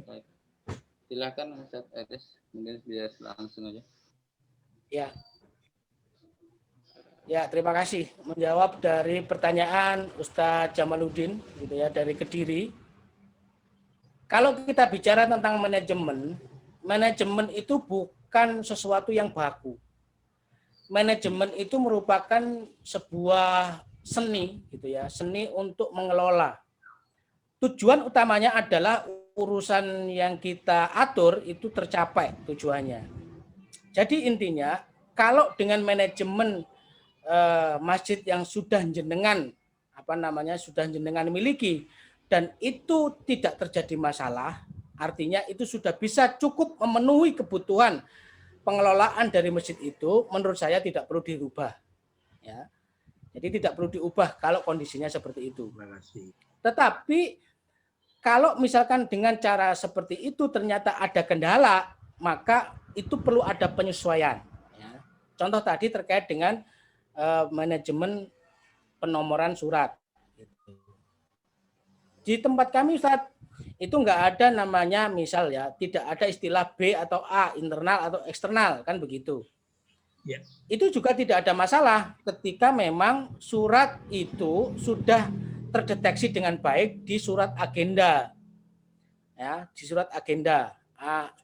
Silakan Ustadz Haris, mungkin bisa langsung aja. Ya, terima kasih menjawab dari pertanyaan Ustadz Jamaluddin gitu ya, dari Kediri. Kalau kita bicara tentang manajemen itu bukan sesuatu yang baku. Manajemen itu merupakan sebuah seni gitu ya, seni untuk mengelola. Tujuan utamanya adalah urusan yang kita atur itu tercapai tujuannya. Jadi intinya kalau dengan manajemen masjid yang sudah jenengan miliki dan itu tidak terjadi masalah, artinya itu sudah bisa cukup memenuhi kebutuhan pengelolaan dari masjid itu, menurut saya tidak perlu dirubah. Ya. Jadi tidak perlu diubah kalau kondisinya seperti itu. Terima kasih. Tetapi kalau misalkan dengan cara seperti itu ternyata ada kendala, maka itu perlu ada penyesuaian. Ya. Contoh tadi terkait dengan manajemen penomoran surat. Di tempat kami Ustaz, itu enggak ada namanya misal ya, tidak ada istilah B atau A, internal atau eksternal, kan begitu. Ya. Itu juga tidak ada masalah ketika memang surat itu sudah terdeteksi dengan baik di surat agenda. Ya, di surat agenda.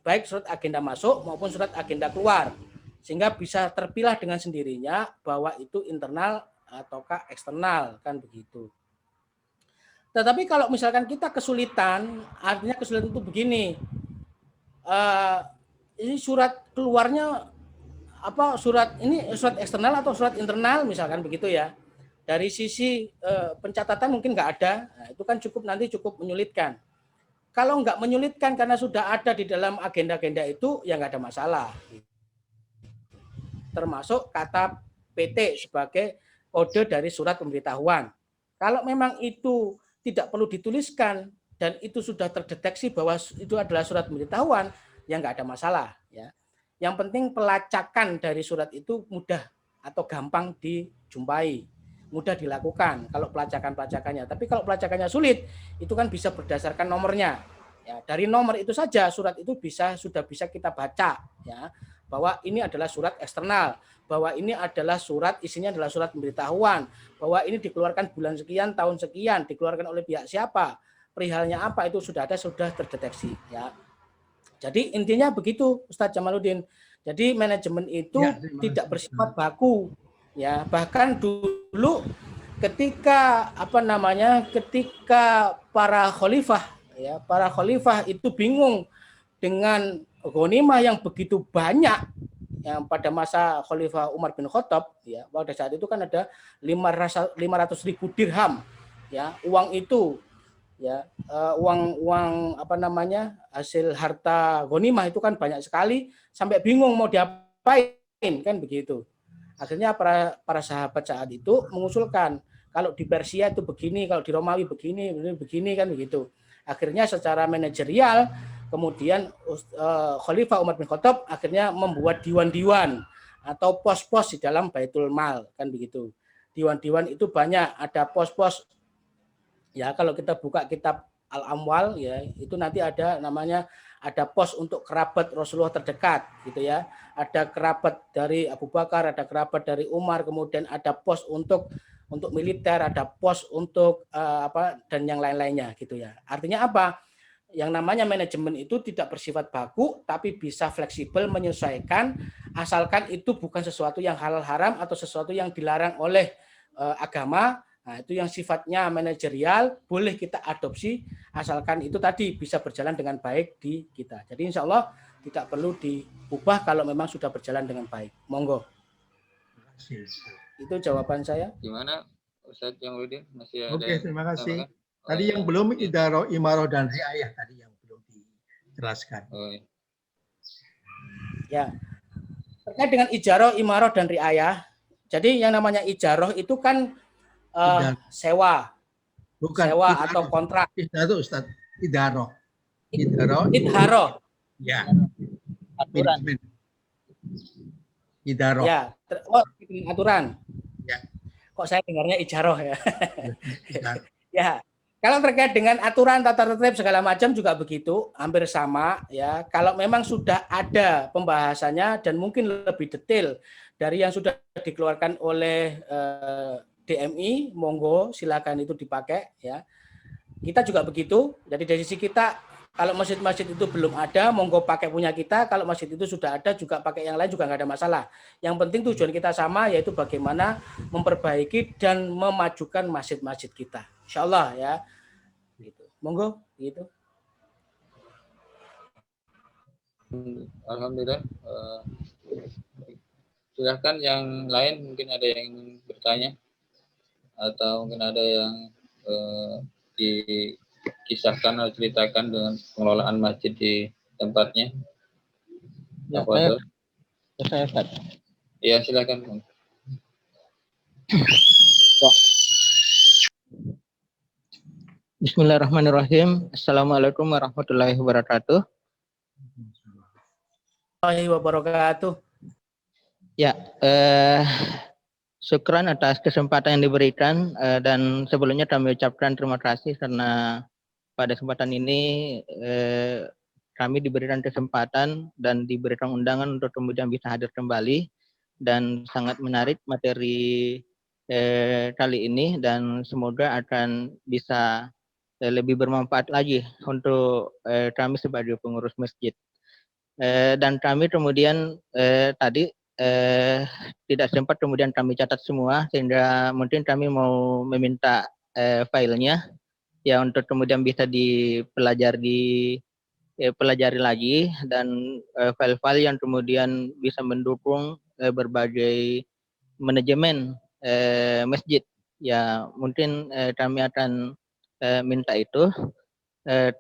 Baik surat agenda masuk maupun surat agenda keluar. Sehingga bisa terpilah dengan sendirinya bahwa itu internal ataukah eksternal, kan begitu. Tetapi kalau misalkan kita kesulitan, artinya kesulitan itu begini, ini surat keluarnya apa, surat ini surat eksternal atau surat internal misalkan begitu ya. Dari sisi pencatatan mungkin nggak ada, nah, itu kan cukup menyulitkan. Kalau nggak menyulitkan karena sudah ada di dalam agenda-agenda itu, ya nggak ada masalah. Termasuk kata PT sebagai kode dari surat pemberitahuan. Kalau memang itu tidak perlu dituliskan dan itu sudah terdeteksi bahwa itu adalah surat pemberitahuan, ya nggak ada masalah. Ya. Yang penting pelacakan dari surat itu mudah atau gampang dijumpai, mudah dilakukan kalau pelacakannya. Tapi kalau pelacakannya sulit, itu kan bisa berdasarkan nomornya. Ya, dari nomor itu saja surat itu sudah bisa kita baca, ya, bahwa ini adalah surat eksternal, bahwa ini adalah surat, isinya adalah surat pemberitahuan, bahwa ini dikeluarkan bulan sekian, tahun sekian, dikeluarkan oleh pihak siapa, perihalnya apa, itu sudah terdeteksi. Ya. Jadi intinya begitu Ustadz Jamaluddin. Jadi manajemen itu tidak bersifat baku. Ya, bahkan dulu ketika ketika para khalifah itu bingung dengan ghanimah yang begitu banyak, yang pada masa Khalifah Umar bin Khattab, ya, pada saat itu kan ada 500.000 dirham, ya, uang itu, ya, uang hasil harta ghanimah itu kan banyak sekali, sampai bingung mau diapain, kan begitu. Akhirnya para sahabat saat itu mengusulkan kalau di Persia itu begini, kalau di Romawi begini kan begitu. Akhirnya secara manajerial kemudian Khalifah Umar bin Khattab akhirnya membuat diwan-diwan atau pos-pos di dalam Baitul Mal, kan begitu. Diwan-diwan itu banyak, ada pos-pos. Ya, kalau kita buka kitab al-amwal ya, itu nanti ada namanya ada pos untuk kerabat Rasulullah terdekat gitu ya. Ada kerabat dari Abu Bakar, ada kerabat dari Umar, kemudian ada pos untuk militer, ada pos untuk dan yang lain-lainnya gitu ya. Artinya apa? Yang namanya manajemen itu tidak bersifat baku, tapi bisa fleksibel menyesuaikan, asalkan itu bukan sesuatu yang halal haram atau sesuatu yang dilarang oleh agama. Nah, itu yang sifatnya manajerial boleh kita adopsi, asalkan itu tadi bisa berjalan dengan baik di kita. Jadi insya Allah tidak perlu diubah kalau memang sudah berjalan dengan baik. Monggo. Itu jawaban saya. Gimana Ustadz Jamrudin? Masih ada? Oke, terima kasih. Tadi Oh, yang ya. belum idaroh, imaroh, dan riayah tadi yang belum dijelaskan. Oh, ya. Ya. Terkait dengan ijaroh, imaroh, dan riayah. Jadi yang namanya ijaroh itu kan sewa. Bukan sewa idaroh. Atau kontrak. Idaroh, Ustaz. Idaroh. Idaroh. Idharoh. Ya. Aturan. Idaroh. Ya. Aturan. Ya. Kok saya dengarnya ijaroh ya? Idaroh. Ya. Kalau terkait dengan aturan tata tertib segala macam juga begitu, hampir sama ya. Kalau memang sudah ada pembahasannya dan mungkin lebih detail dari yang sudah dikeluarkan oleh DMI, monggo silakan itu dipakai ya. Kita juga begitu. Jadi dari sisi kita, kalau masjid-masjid itu belum ada, monggo pakai punya kita. Kalau masjid itu sudah ada, juga pakai yang lain juga nggak ada masalah. Yang penting tujuan kita sama, yaitu bagaimana memperbaiki dan memajukan masjid-masjid kita. Insya Allah ya. Gitu. Monggo, gitu. Alhamdulillah. Silahkan yang lain, mungkin ada yang bertanya atau mungkin ada yang dikisahkan atau ceritakan dengan pengelolaan masjid di tempatnya. Ya, saya Ustaz. Ya, silakan. Bismillahirrahmanirrahim. Assalamualaikum warahmatullahi wabarakatuh. Wabarakatuh. Ya, syukran atas kesempatan yang diberikan dan sebelumnya kami ucapkan terima kasih karena pada kesempatan ini kami diberikan kesempatan dan diberikan undangan untuk kemudian bisa hadir kembali, dan sangat menarik materi kali ini dan semoga akan bisa lebih bermanfaat lagi untuk kami sebagai pengurus masjid. Dan kami kemudian tadi tidak sempat kemudian kami catat semua, sehingga mungkin kami mau meminta filenya ya untuk kemudian bisa dipelajari lagi, dan file-file yang kemudian bisa mendukung berbagai manajemen masjid ya, mungkin kami akan minta itu.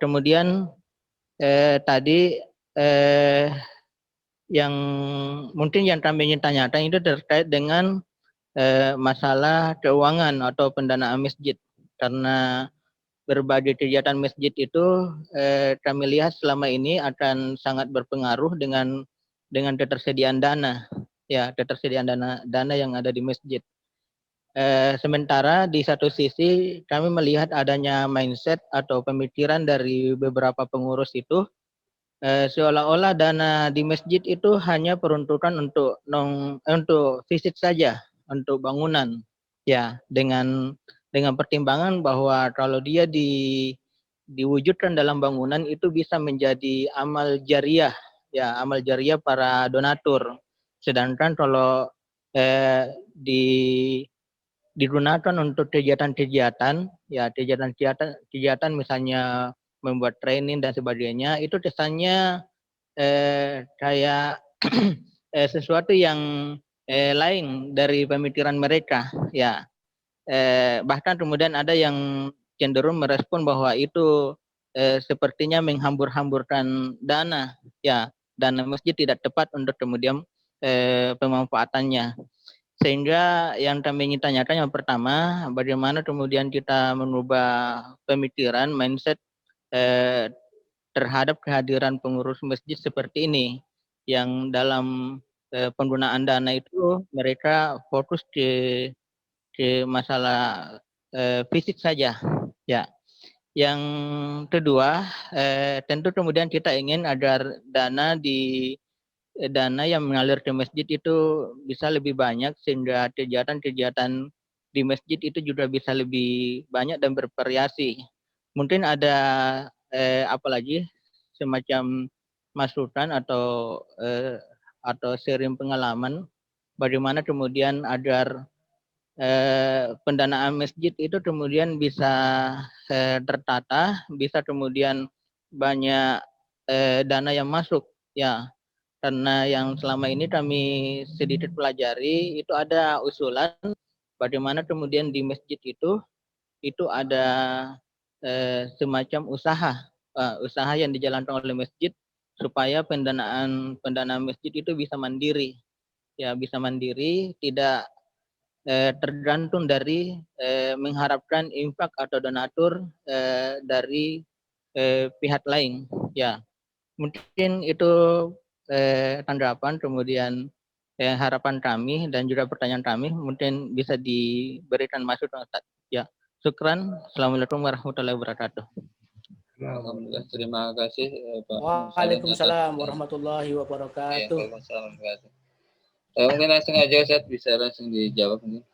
Kemudian tadi yang mungkin yang kami ingin tanyakan itu terkait dengan masalah keuangan atau pendanaan masjid, karena berbagai kegiatan masjid itu kami lihat selama ini akan sangat berpengaruh dengan ketersediaan dana ya, ketersediaan dana yang ada di masjid. Sementara di satu sisi kami melihat adanya mindset atau pemikiran dari beberapa pengurus itu seolah-olah dana di masjid itu hanya peruntukan untuk fisik saja, untuk bangunan ya, dengan pertimbangan bahwa kalau dia diwujudkan dalam bangunan itu bisa menjadi amal jariah ya, amal jariah para donatur. Sedangkan kalau digunakan untuk kegiatan-kegiatan ya, kegiatan misalnya membuat training dan sebagainya, itu kesannya kayak sesuatu yang lain dari pemikiran mereka ya. Bahkan kemudian ada yang cenderung merespon bahwa itu sepertinya menghambur-hamburkan dana ya, dana masjid tidak tepat untuk kemudian pemanfaatannya. Sehingga yang kami ingin tanyakan yang pertama, bagaimana kemudian kita mengubah pemikiran, mindset terhadap kehadiran pengurus masjid seperti ini, yang dalam penggunaan dana itu mereka fokus ke masalah fisik saja ya. Yang kedua, tentu kemudian kita ingin agar dana yang mengalir ke masjid itu bisa lebih banyak, sehingga kegiatan-kegiatan di masjid itu juga bisa lebih banyak dan bervariasi. Mungkin ada apalagi semacam masukan atau sharing pengalaman bagaimana kemudian agar pendanaan masjid itu kemudian bisa tertata, bisa kemudian banyak dana yang masuk, ya. Karena yang selama ini kami sedikit pelajari itu ada usulan bagaimana kemudian di masjid itu ada semacam usaha yang dijalankan oleh masjid supaya pendanaan masjid itu bisa mandiri, ya, bisa mandiri, tidak tergantung dari mengharapkan infak atau donatur dari pihak lain, ya. Mungkin itu tanggapan, kemudian harapan kami dan juga pertanyaan kami, mungkin bisa diberikan masukan, Ustaz. Ya, syukran. Assalamualaikum warahmatullahi wabarakatuh. Alhamdulillah, terima kasih Pak. Waalaikumsalam warahmatullahi wabarakatuh. Mungkin langsung aja Ustaz, bisa langsung dijawab mungkin.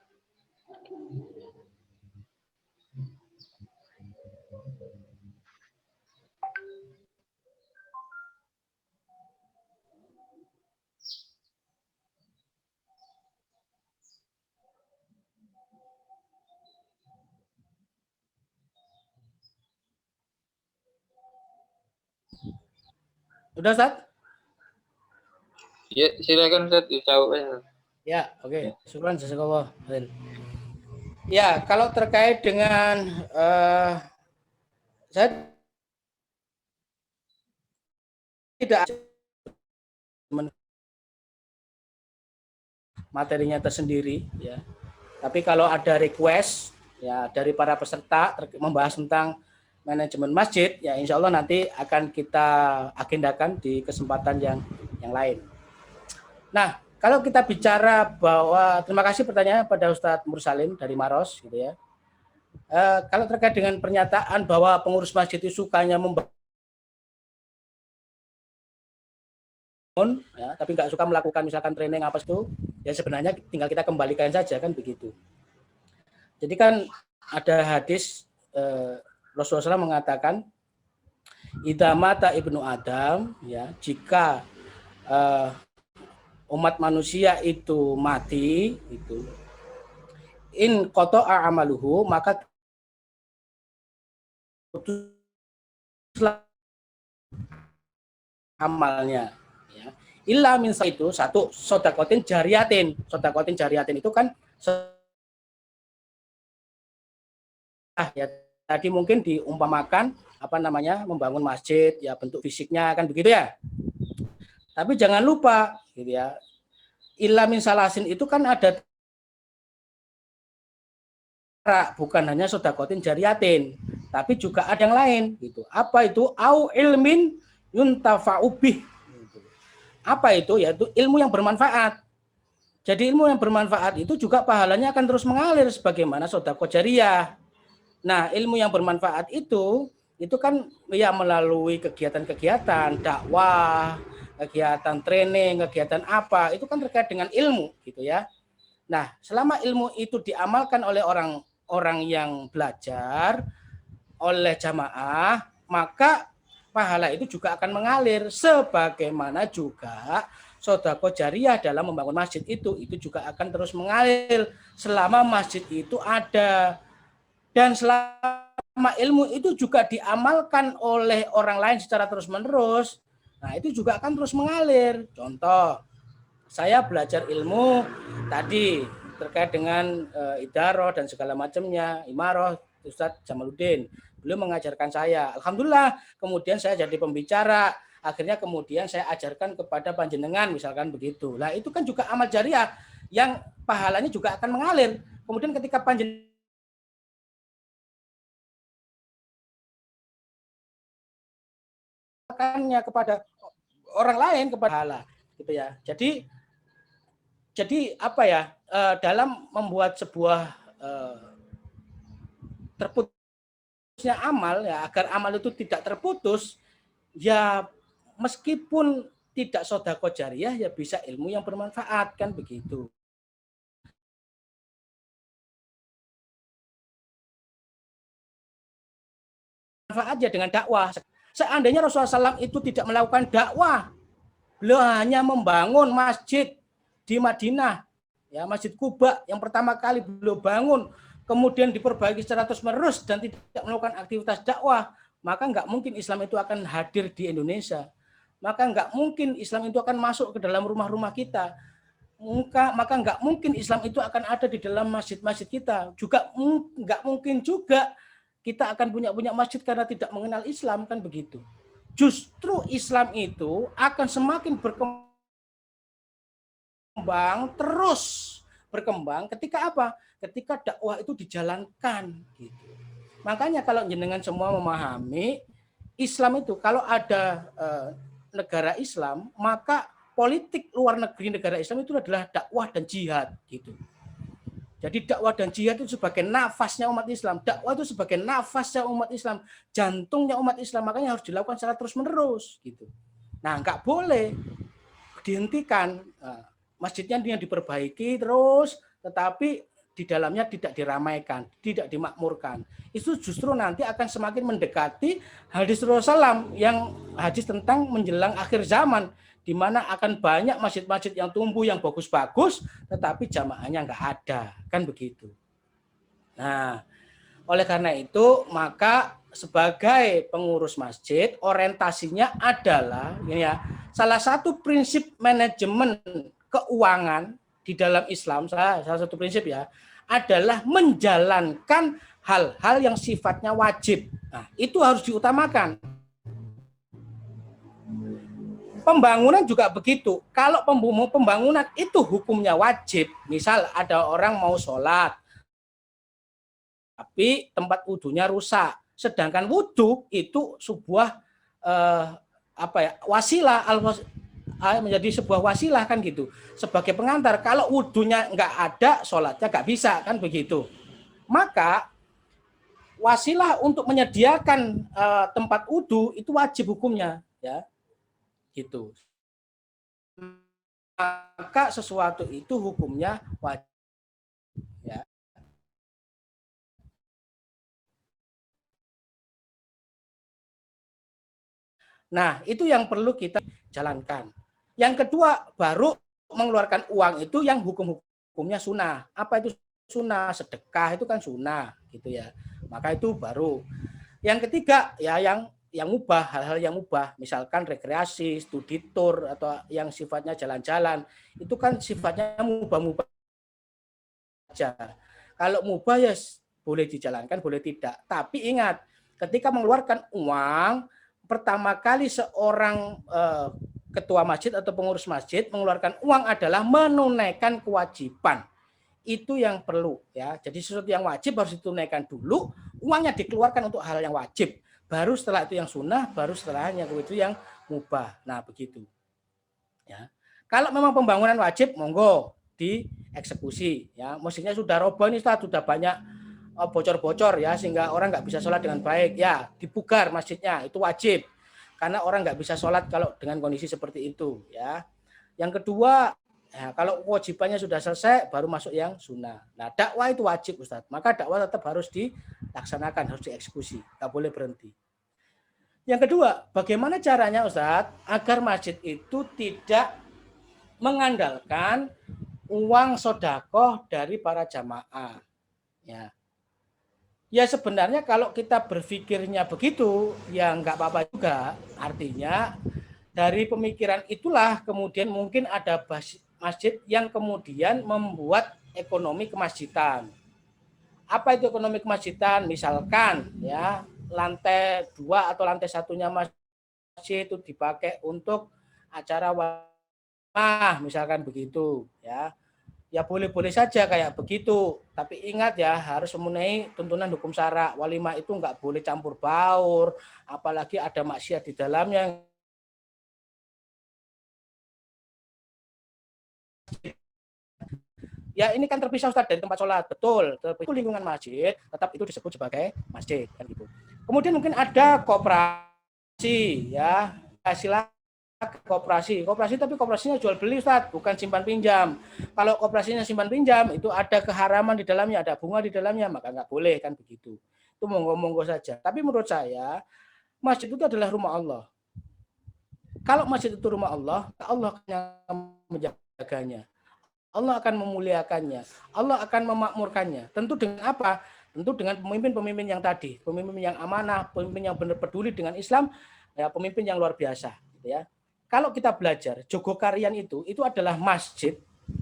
Sudah, Ustaz? Ya, silakan Ustaz, dijawab ya. Ya, oke. Syukran jazakallah. Ya, kalau terkait dengan saya tidak materinya tersendiri, ya. Tapi kalau ada request ya dari para peserta membahas tentang manajemen masjid, ya insya Allah nanti akan kita agendakan di kesempatan yang lain. Nah, kalau kita bicara bahwa, terima kasih pertanyaannya pada Ustadz Mursalim dari Maros, gitu ya. Kalau terkait dengan pernyataan bahwa pengurus masjid itu sukanya membangun, ya, tapi nggak suka melakukan misalkan training apa itu, ya sebenarnya tinggal kita kembalikan saja kan begitu. Jadi kan ada hadis Rasulullah SAW mengatakan, idza mata ibnu Adam, ya, jika umat manusia itu mati, itu in qata'a amaluhu, maka amalnya, ya. Illa min itu satu sodakotin jariatin. Sodakotin jariatin itu kan ya tadi mungkin diumpamakan apa namanya membangun masjid, ya bentuk fisiknya kan begitu ya. Tapi jangan lupa gitu ya. Illa min salasin itu kan ada bukan hanya sodakotin jariatin, tapi juga ada yang lain gitu. Apa itu? Au ilmin yuntafa'ubih. Gitu. Apa itu? Yaitu ilmu yang bermanfaat. Jadi ilmu yang bermanfaat itu juga pahalanya akan terus mengalir sebagaimana sodako jariyah. Nah, ilmu yang bermanfaat itu kan ya melalui kegiatan-kegiatan dakwah, kegiatan training, kegiatan apa, itu kan terkait dengan ilmu gitu ya. Nah, selama ilmu itu diamalkan oleh orang yang belajar, oleh jamaah, maka pahala itu juga akan mengalir. Sebagaimana juga sodako jariyah dalam membangun masjid itu juga akan terus mengalir selama masjid itu ada. Dan selama ilmu itu juga diamalkan oleh orang lain secara terus-menerus, nah itu juga akan terus mengalir. Contoh, saya belajar ilmu tadi terkait dengan idaroh dan segala macamnya, imaroh, Ustadz Jamaluddin. Beliau mengajarkan saya. Alhamdulillah, kemudian saya jadi pembicara. Akhirnya kemudian saya ajarkan kepada panjenengan, misalkan begitu. Nah, itu kan juga amal jariah yang pahalanya juga akan mengalir. Kemudian ketika panjenengan kepada orang lain, kepada pahala, gitu ya. Jadi apa ya, dalam membuat sebuah terputus amal ya, agar amal itu tidak terputus, ya meskipun tidak sedekah jariyah ya bisa ilmu yang bermanfaat, kan begitu. Manfaat ya dengan dakwah. Seandainya Rasulullah SAW itu tidak melakukan dakwah, beliau hanya membangun masjid di Madinah, ya Masjid Quba yang pertama kali beliau bangun, kemudian diperbaiki secara terus-menerus dan tidak melakukan aktivitas dakwah, maka nggak mungkin Islam itu akan hadir di Indonesia. Maka nggak mungkin Islam itu akan masuk ke dalam rumah-rumah kita. Maka nggak mungkin Islam itu akan ada di dalam masjid-masjid kita. Juga nggak mungkin juga kita akan punya masjid karena tidak mengenal Islam, kan begitu. Justru Islam itu akan semakin berkembang, terus berkembang ketika apa? Ketika dakwah itu dijalankan gitu. Makanya kalau jenengan semua memahami Islam itu kalau ada negara Islam, maka politik luar negeri negara Islam itu adalah dakwah dan jihad gitu. Jadi dakwah dan jihad itu sebagai nafasnya umat Islam. Dakwah itu sebagai nafasnya umat Islam, jantungnya umat Islam. Makanya harus dilakukan secara terus-menerus gitu. Nah, nggak boleh dihentikan. Masjidnya yang diperbaiki terus, tetapi di dalamnya tidak diramaikan, tidak dimakmurkan. Itu justru nanti akan semakin mendekati hadis Rasulullah SAW yang hadis tentang menjelang akhir zaman, di mana akan banyak masjid-masjid yang tumbuh yang bagus-bagus, tetapi jamaahnya nggak ada, kan begitu. Nah, oleh karena itu maka sebagai pengurus masjid orientasinya adalah ini ya, salah satu prinsip manajemen keuangan di dalam Islam, salah satu prinsip ya, adalah menjalankan hal-hal yang sifatnya wajib. Nah, itu harus diutamakan. Pembangunan juga begitu. Kalau pembangunan itu hukumnya wajib, misal ada orang mau sholat, tapi tempat wudhunya rusak, sedangkan wudhu itu sebuah wasilah, menjadi sebuah wasilah, kan gitu, sebagai pengantar. Kalau wudhunya nggak ada, sholatnya nggak bisa, kan begitu. Maka wasilah untuk menyediakan tempat wudhu itu wajib hukumnya, ya. Gitu. Maka sesuatu itu hukumnya wajib, ya. Nah, itu yang perlu kita jalankan. Yang kedua, baru mengeluarkan uang itu yang hukumnya sunnah. Apa itu sunnah? Sedekah itu kan sunnah, gitu ya. Maka itu baru. Yang ketiga, ya yang mubah, hal-hal yang mubah, misalkan rekreasi, studi tour, atau yang sifatnya jalan-jalan, itu kan sifatnya mubah-mubah saja. Kalau mubah ya boleh dijalankan, boleh tidak. Tapi ingat, ketika mengeluarkan uang, pertama kali seorang ketua masjid atau pengurus masjid mengeluarkan uang adalah menunaikan kewajiban. Itu yang perlu, ya. Jadi sesuatu yang wajib harus ditunaikan dulu, uangnya dikeluarkan untuk hal yang wajib. Baru setelah itu yang sunnah, baru setelahnya itu yang mubah. Nah, begitu. Ya. Kalau memang pembangunan wajib, monggo dieksekusi. Ya, mestinya sudah roboh ini, sudah banyak bocor-bocor ya, sehingga orang nggak bisa sholat dengan baik. Ya, dipugar masjidnya, itu wajib. Karena orang nggak bisa sholat kalau dengan kondisi seperti itu. Ya. Yang kedua, ya, kalau kewajibannya sudah selesai, baru masuk yang sunnah. Nah, dakwah itu wajib, Ustadz. Maka dakwah tetap harus dilaksanakan, harus dieksekusi. Nggak boleh berhenti. Yang kedua, bagaimana caranya, Ustadz, agar masjid itu tidak mengandalkan uang sodakoh dari para jamaah. Ya. Ya sebenarnya kalau kita berpikirnya begitu, ya nggak apa-apa juga. Artinya dari pemikiran itulah kemudian mungkin ada masjid yang kemudian membuat ekonomi kemasjidan. Apa itu ekonomi kemasjidan? Misalkan ya lantai 2 atau lantai 1-nya masjid itu dipakai untuk acara walimah, misalkan begitu ya. Ya boleh-boleh saja kayak begitu, tapi ingat ya harus memenuhi tuntunan hukum syara. Walimah itu nggak boleh campur baur, apalagi ada maksiat di dalamnya. Ya ini kan terpisah, Ustaz, dari tempat sholat, betul. Terpisah lingkungan masjid, tetap itu disebut sebagai masjid, kan gitu. Kemudian mungkin ada koperasi, ya, silakan koperasi, tapi koperasinya jual beli, Ustaz, bukan simpan pinjam. Kalau koperasinya simpan pinjam, itu ada keharaman di dalamnya, ada bunga di dalamnya, maka nggak boleh kan begitu. Itu monggo-monggo saja. Tapi menurut saya, masjid itu adalah rumah Allah. Kalau masjid itu rumah Allah akan menjaganya. Allah akan memuliakannya. Allah akan memakmurkannya. Tentu dengan apa? Tentu dengan pemimpin-pemimpin yang tadi, pemimpin yang amanah, pemimpin yang benar peduli dengan Islam, ya, pemimpin yang luar biasa, gitu ya. Kalau kita belajar, Jogokarian itu adalah masjid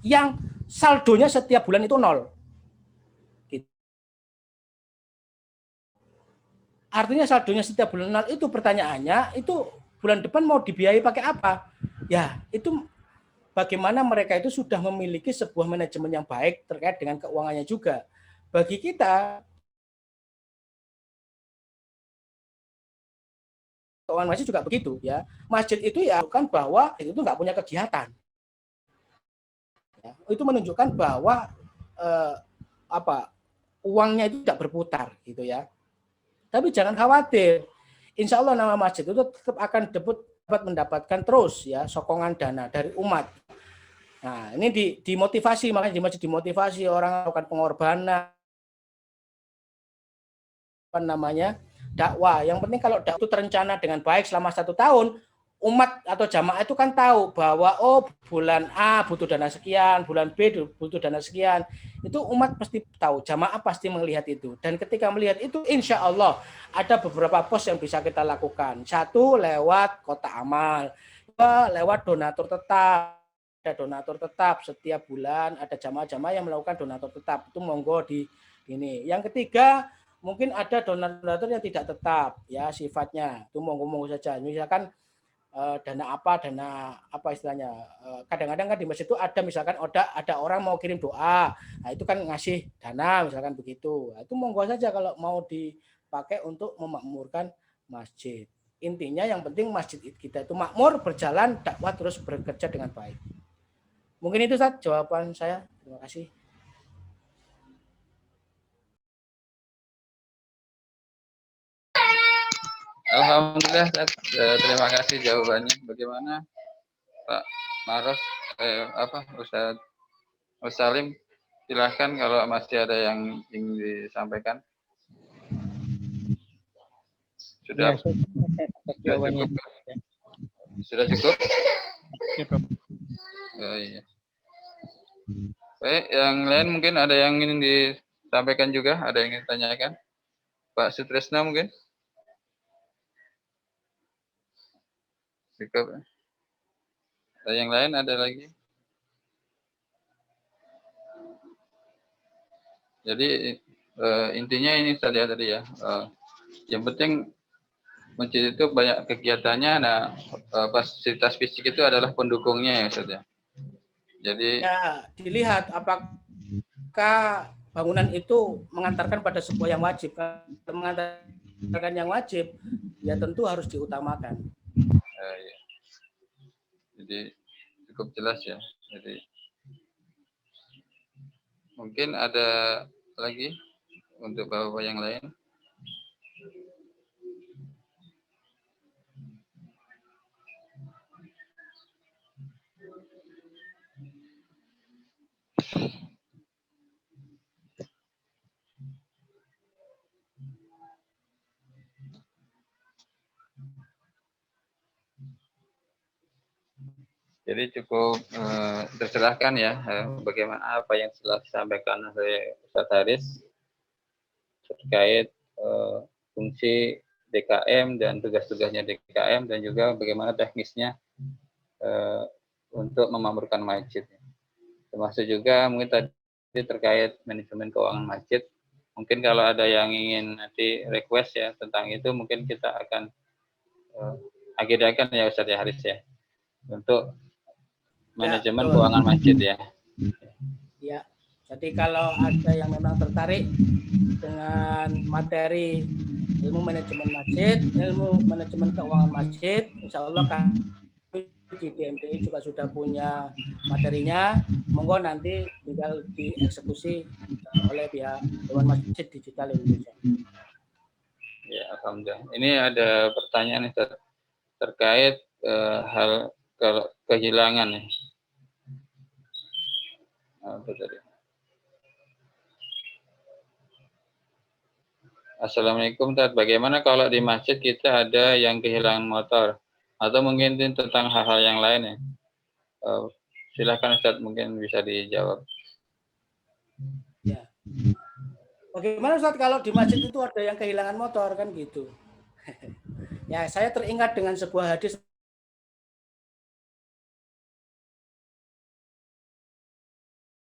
yang saldonya setiap bulan itu 0. Gitu. Artinya saldonya setiap bulan 0 itu, pertanyaannya itu bulan depan mau dibiayai pakai apa? Ya, itu bagaimana mereka itu sudah memiliki sebuah manajemen yang baik terkait dengan keuangannya juga. Bagi kita, keuangan masjid juga begitu, ya. Masjid itu ya bukan bahwa itu nggak punya kegiatan. Ya, itu menunjukkan bahwa uangnya itu tidak berputar, gitu ya. Tapi jangan khawatir, insya Allah nama masjid itu tetap akan dapat mendapatkan terus, ya, sokongan dana dari umat. Nah, ini dimotivasi, makanya di masjid dimotivasi orang melakukan pengorbanan, dakwah. Yang penting kalau dakwah itu terencana dengan baik selama 1 tahun, umat atau jamaah itu kan tahu bahwa bulan A butuh dana sekian, bulan B butuh dana sekian. Itu umat pasti tahu, jamaah pasti melihat itu. Dan ketika melihat itu, insya Allah ada beberapa pos yang bisa kita lakukan. 1, lewat kotak amal. 2, lewat donatur tetap. Ada donatur tetap setiap bulan, ada jamaah-jamaah yang melakukan donatur tetap. Itu monggo di ini. Yang ketiga, mungkin ada donatur yang tidak tetap, ya, sifatnya. Itu monggo-monggo saja. Misalkan dana apa istilahnya. Kadang-kadang kan di masjid itu ada misalkan ada orang mau kirim doa. Nah, itu kan ngasih dana misalkan begitu. Nah, itu monggo saja kalau mau dipakai untuk memakmurkan masjid. Intinya yang penting masjid kita itu makmur, berjalan, dakwah terus bekerja dengan baik. Mungkin itu, Ustaz, jawaban saya. Terima kasih. Alhamdulillah, terima kasih jawabannya. Bagaimana Pak Maros, Ustaz Salim, silahkan kalau masih ada yang ingin disampaikan. Sudah, Ya, jawabannya. Sudah cukup? Cukup. Oh, iya. Baik, yang lain mungkin ada yang ingin disampaikan juga, ada yang ingin ditanyakan? Pak Sutresna mungkin? Cukup. Ada yang lain, ada lagi? Jadi intinya ini saja tadi ya. Yang penting masjid itu banyak kegiatannya. Nah, fasilitas fisik itu adalah pendukungnya ya, Ustaz ya. Jadi ya, dilihat apakah bangunan itu mengantarkan pada sebuah yang wajib. Kalau mengantarkan yang wajib, ya tentu harus diutamakan. Ya. Jadi cukup jelas ya. Jadi mungkin ada lagi untuk bapak-bapak yang lain. Jadi cukup terserahkan ya bagaimana apa yang telah disampaikan oleh Ustaz Haris terkait fungsi DKM dan tugas-tugasnya DKM dan juga bagaimana teknisnya untuk memakmurkan masjid. Termasuk juga mungkin tadi terkait manajemen keuangan masjid. Mungkin kalau ada yang ingin nanti request ya tentang itu, mungkin kita akan agendakan ya Ustaz Haris ya untuk manajemen keuangan masjid ya. Ya, jadi kalau ada yang memang tertarik dengan materi ilmu manajemen masjid, ilmu manajemen keuangan masjid, insya Allah kan di DMDI juga sudah punya materinya. Monggo nanti tinggal dieksekusi oleh pihak Dewan Masjid Digital Indonesia. Ya, alhamdulillah. Ini ada pertanyaan terkait hal kehilangan ya. Apa tadi? Assalamualaikum, Tad. Bagaimana kalau di masjid kita ada yang kehilangan motor? Atau mungkin tentang hal-hal yang lain ya? Silakan Ustaz, mungkin bisa dijawab. Ya. Bagaimana Ustaz kalau di masjid itu ada yang kehilangan motor kan gitu? Ya, saya teringat dengan sebuah hadis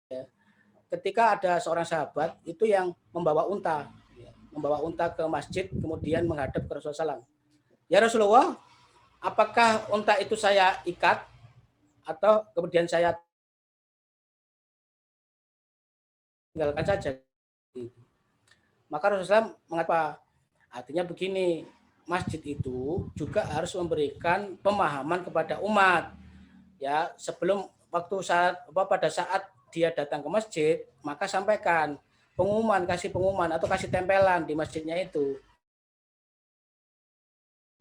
ya. Ketika ada seorang sahabat itu yang membawa unta ke masjid, kemudian menghadap ke Rasulullah SAW. Ya Rasulullah, apakah unta itu saya ikat atau kemudian saya tinggalkan saja? Maka Rasulullah mengatakan, artinya begini, masjid itu juga harus memberikan pemahaman kepada umat. Ya, sebelum pada saat dia datang ke masjid, maka sampaikan kasih pengumuman atau kasih tempelan di masjidnya itu.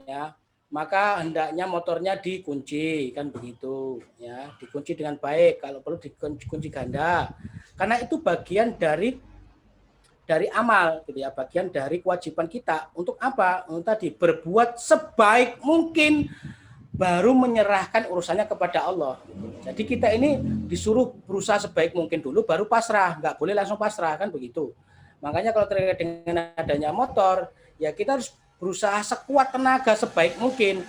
Ya, maka hendaknya motornya dikunci, kan begitu, ya, dikunci dengan baik, kalau perlu dikunci ganda. Karena itu bagian dari amal gitu ya, bagian dari kewajiban kita untuk apa? Untuk tadi berbuat sebaik mungkin baru menyerahkan urusannya kepada Allah. Jadi kita ini disuruh berusaha sebaik mungkin dulu baru pasrah, nggak boleh langsung pasrah kan begitu. Makanya kalau terkait dengan adanya motor, ya kita harus berusaha sekuat tenaga sebaik mungkin.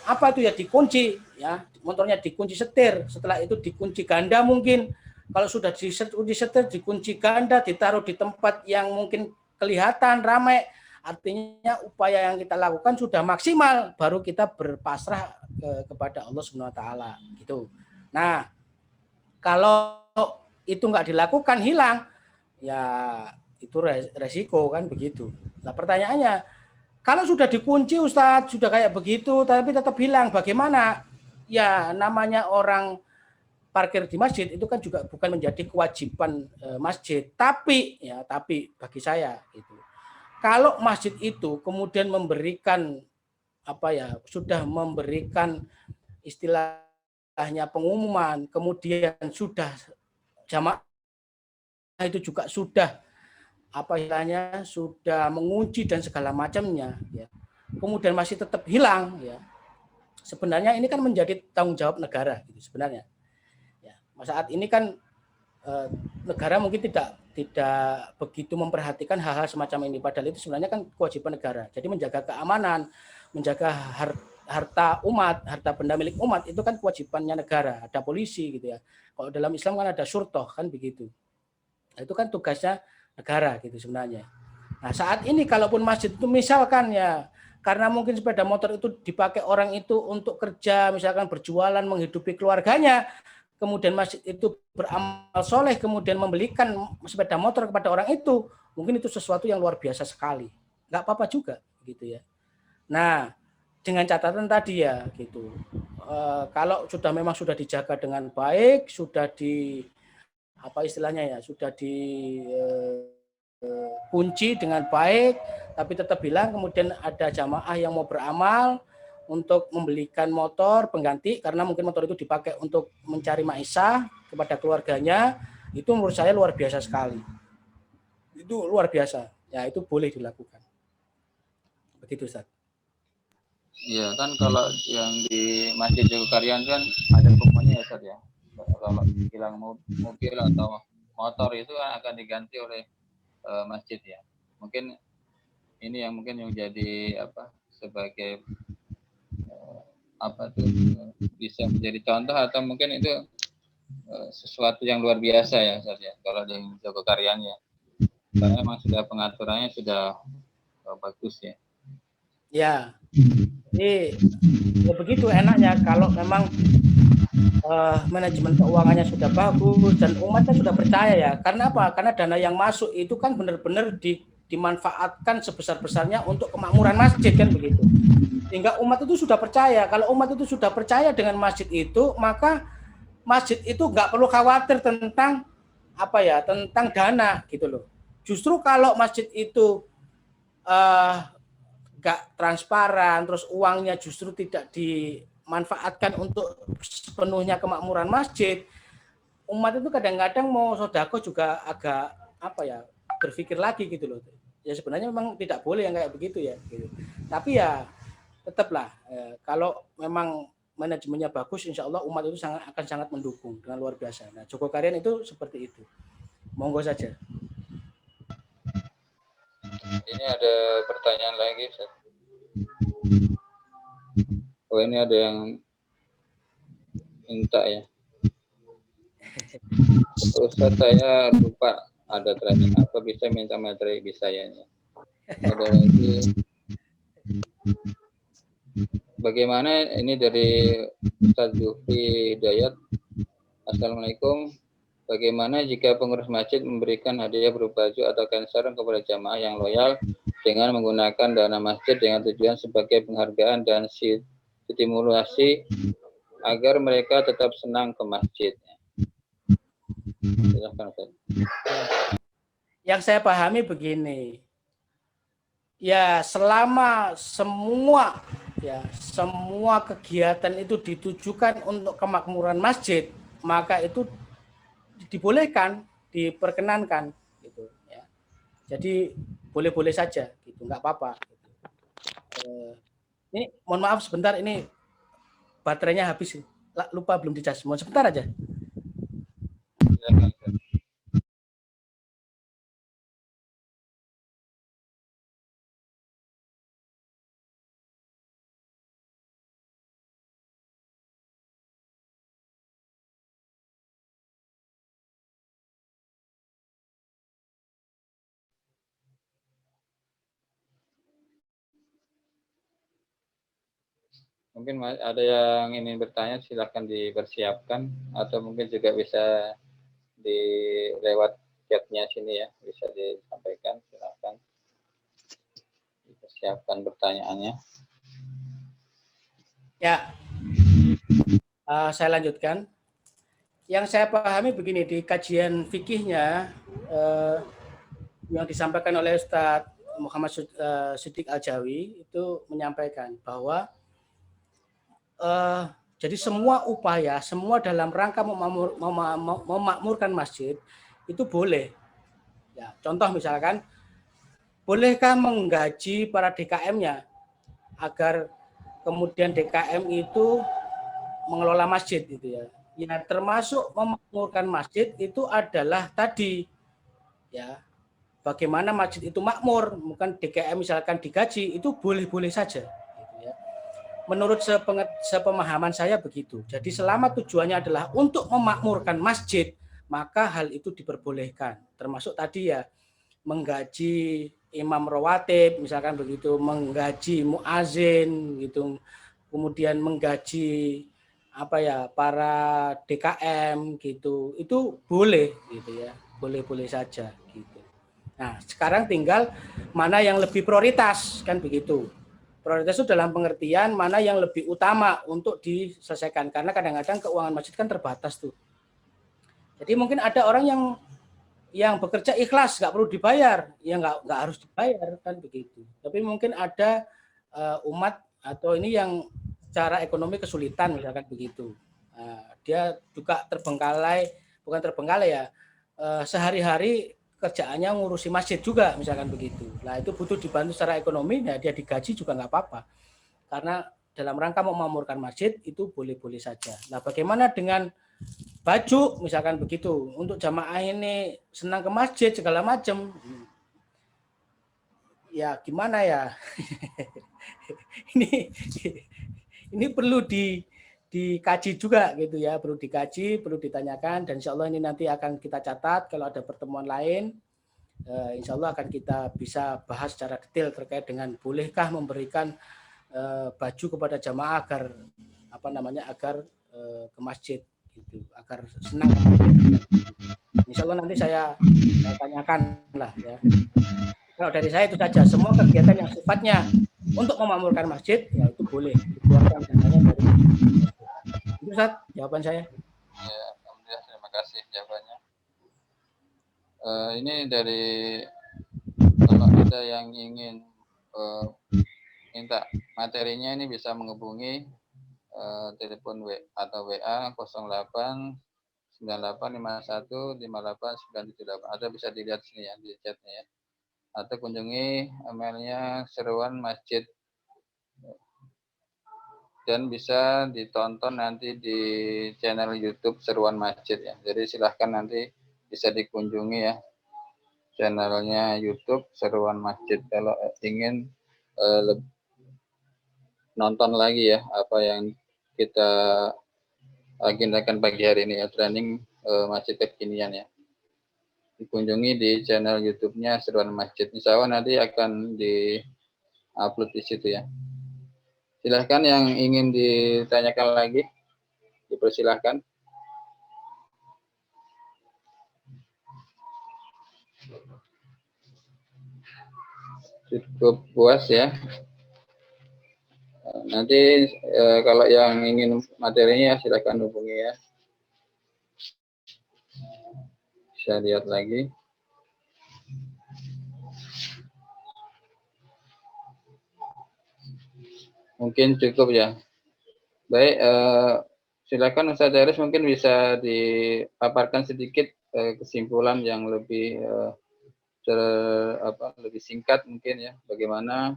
Apa itu ya, dikunci ya, motornya dikunci setir, setelah itu dikunci ganda mungkin. Kalau sudah dikunci setir, dikunci ganda, ditaruh di tempat yang mungkin kelihatan ramai. Artinya upaya yang kita lakukan sudah maksimal, baru kita berpasrah kepada Allah Subhanahu wa taala gitu. Nah, kalau itu nggak dilakukan, hilang, ya itu resiko kan begitu. Nah, pertanyaannya, kalau sudah dikunci Ustadz, sudah kayak begitu tapi tetap hilang, bagaimana? Ya namanya orang parkir di masjid itu kan juga bukan menjadi kewajiban masjid, tapi bagi saya itu, kalau masjid itu kemudian memberikan sudah memberikan istilahnya pengumuman, kemudian sudah jamaah itu juga sudah sudah mengunci dan segala macamnya, ya, kemudian masih tetap hilang, ya, sebenarnya ini kan menjadi tanggung jawab negara gitu sebenarnya. Ya, saat ini kan negara mungkin tidak begitu memperhatikan hal-hal semacam ini, padahal itu sebenarnya kan kewajiban negara. Jadi menjaga keamanan, menjaga harta umat, harta benda milik umat itu kan kewajibannya negara. Ada polisi gitu ya. Kalau dalam Islam kan ada syurtoh kan begitu. Nah, itu kan tugasnya negara gitu sebenarnya. Nah, saat ini kalaupun masjid itu misalkan ya, karena mungkin sepeda motor itu dipakai orang itu untuk kerja, misalkan berjualan, menghidupi keluarganya, kemudian masjid itu beramal soleh, kemudian membelikan sepeda motor kepada orang itu, mungkin itu sesuatu yang luar biasa sekali. Nggak apa-apa juga gitu ya. Nah, dengan catatan tadi ya gitu. Kalau memang sudah dijaga dengan baik, sudah sudah dikunci dengan baik, tapi tetap bilang kemudian ada jamaah yang mau beramal untuk membelikan motor pengganti karena mungkin motor itu dipakai untuk mencari maisha kepada keluarganya, itu menurut saya luar biasa sekali. Itu luar biasa. Ya, itu boleh dilakukan. Begitu, Ustaz. Iya, kan kalau yang di Masjid Jogokarian kan ada pokoknya ya, Ustaz ya. Kalau hilang mobil atau motor itu akan diganti oleh masjid ya. Mungkin ini yang jadi sebagai bisa menjadi contoh atau mungkin itu sesuatu yang luar biasa ya Ustaz ya, kalau di Jogokarian ya. Karena memang sudah pengaturannya sudah bagus ya. Ya. Jadi ya begitu enaknya kalau memang manajemen keuangannya sudah bagus dan umatnya sudah percaya ya. Karena apa? Karena dana yang masuk itu kan benar-benar dimanfaatkan sebesar-besarnya untuk kemakmuran masjid kan begitu. Sehingga umat itu sudah percaya. Kalau umat itu sudah percaya dengan masjid itu, maka masjid itu nggak perlu khawatir tentang tentang dana gitu loh. Justru kalau masjid itu nggak transparan, terus uangnya justru tidak dimanfaatkan untuk sepenuhnya kemakmuran masjid, umat itu kadang-kadang mau sodako juga agak apa ya, berpikir lagi gitu loh. Ya sebenarnya memang tidak boleh yang kayak begitu ya. Gitu. Tapi ya tetaplah kalau memang manajemennya bagus, insya Allah umat itu akan sangat mendukung dengan luar biasa. Nah, Joko Karyan itu seperti itu. Monggo saja. Ini ada pertanyaan lagi, Ustaz. Oh, ini ada yang minta ya. Ustaz, saya lupa ada training apa, bisa minta materi bisa ya. Ada lagi. Bagaimana ini dari Ustaz Zulfi Hidayat. Assalamualaikum. Bagaimana jika pengurus masjid memberikan hadiah berupa baju atau kain sarung kepada jamaah yang loyal dengan menggunakan dana masjid dengan tujuan sebagai penghargaan dan stimulasi agar mereka tetap senang ke masjid? Silahkan, Ustaz. Yang saya pahami begini, ya selama semua kegiatan itu ditujukan untuk kemakmuran masjid, maka itu dibolehkan, diperkenankan gitu ya. Jadi boleh-boleh saja gitu, nggak apa-apa. Ini mohon maaf sebentar, ini baterainya habis, lupa belum dicas. Mohon sebentar aja. Mungkin ada yang ingin bertanya, silahkan dipersiapkan, atau mungkin juga bisa di lewat chatnya sini ya, bisa disampaikan, silahkan dipersiapkan pertanyaannya. Ya, saya lanjutkan. Yang saya pahami begini, di kajian fikihnya yang disampaikan oleh Ustadz Muhammad Siddiq Al-Jawi itu menyampaikan bahwa jadi semua upaya, semua dalam rangka memakmurkan masjid itu boleh. Ya, contoh misalkan, bolehkah menggaji para DKM-nya agar kemudian DKM itu mengelola masjid gitu ya. Ya, termasuk memakmurkan masjid itu adalah tadi ya, bagaimana masjid itu makmur, bukan DKM misalkan digaji, itu boleh-boleh saja. Gitu ya. Menurut sepemahaman saya begitu. Jadi selama tujuannya adalah untuk memakmurkan masjid, maka hal itu diperbolehkan. Termasuk tadi ya, menggaji imam rawatib, misalkan begitu, menggaji muazin, gitu, kemudian menggaji para DKM gitu, itu boleh gitu ya, boleh-boleh saja gitu. Nah, sekarang tinggal mana yang lebih prioritas, kan begitu. Prioritas itu dalam pengertian mana yang lebih utama untuk diselesaikan, karena kadang-kadang keuangan masjid kan terbatas tuh. Jadi mungkin ada orang yang bekerja ikhlas, nggak perlu dibayar, ya nggak harus dibayar, kan begitu. Tapi mungkin ada umat atau ini yang secara ekonomi kesulitan, misalkan begitu. Dia juga bukan terbengkalai ya, sehari-hari kerjaannya ngurusi masjid juga, misalkan begitu. Nah itu butuh dibantu secara ekonomi, ya dia digaji juga nggak apa-apa. Karena dalam rangka memakmurkan masjid itu boleh-boleh saja. Nah bagaimana dengan baju, misalkan begitu, untuk jamaah ini senang ke masjid segala macam, ya gimana ya? ini perlu dikaji juga gitu ya, perlu dikaji, perlu ditanyakan, dan insya Allah ini nanti akan kita catat kalau ada pertemuan lain. Insya Allah akan kita bisa bahas secara detail terkait dengan bolehkah memberikan baju kepada jamaah agar ke masjid gitu, agar senang. Insya Allah nanti saya tanyakan lah ya. Kalau dari saya itu saja, semua kegiatan yang sifatnya untuk memakmurkan masjid ya itu boleh dikeluarkan dananya dari itu. Ustaz, jawaban saya. Ya, alhamdulillah, terima kasih jawabannya. Ini dari, kalau ada yang ingin minta materinya ini bisa menghubungi telepon atau WA 08 9851 58978, atau bisa dilihat sini ya di chatnya ya, atau kunjungi emailnya Seruan Masjid, dan bisa ditonton nanti di channel YouTube Seruan Masjid ya. Jadi silahkan nanti bisa dikunjungi ya channelnya YouTube Seruan Masjid kalau ingin nonton lagi ya apa yang kita agendakan pagi hari ini ya, training masjid kekinian ya. Dikunjungi di channel YouTube-nya Seruan Masjid. Insya Allah nanti akan di-upload di situ ya. Silahkan yang ingin ditanyakan lagi, dipersilahkan. Cukup puas ya. Nanti kalau yang ingin materinya silahkan hubungi ya. Bisa lihat lagi. Mungkin cukup ya. Baik, silakan Ustaz Haris mungkin bisa dipaparkan sedikit kesimpulan yang lebih lebih singkat mungkin ya. Bagaimana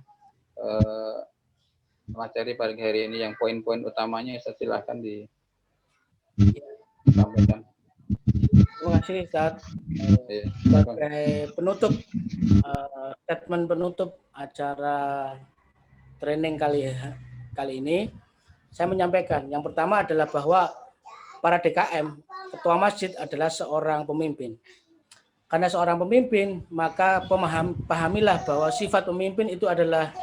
materi pagi hari ini yang poin-poin utamanya, silakan disampaikan. Terima kasih Ustaz. Sebagai penutup, statement penutup acara training kali ini, saya menyampaikan yang pertama adalah bahwa para DKM, ketua masjid adalah seorang pemimpin. Karena seorang pemimpin, maka pahamilah bahwa sifat pemimpin itu adalah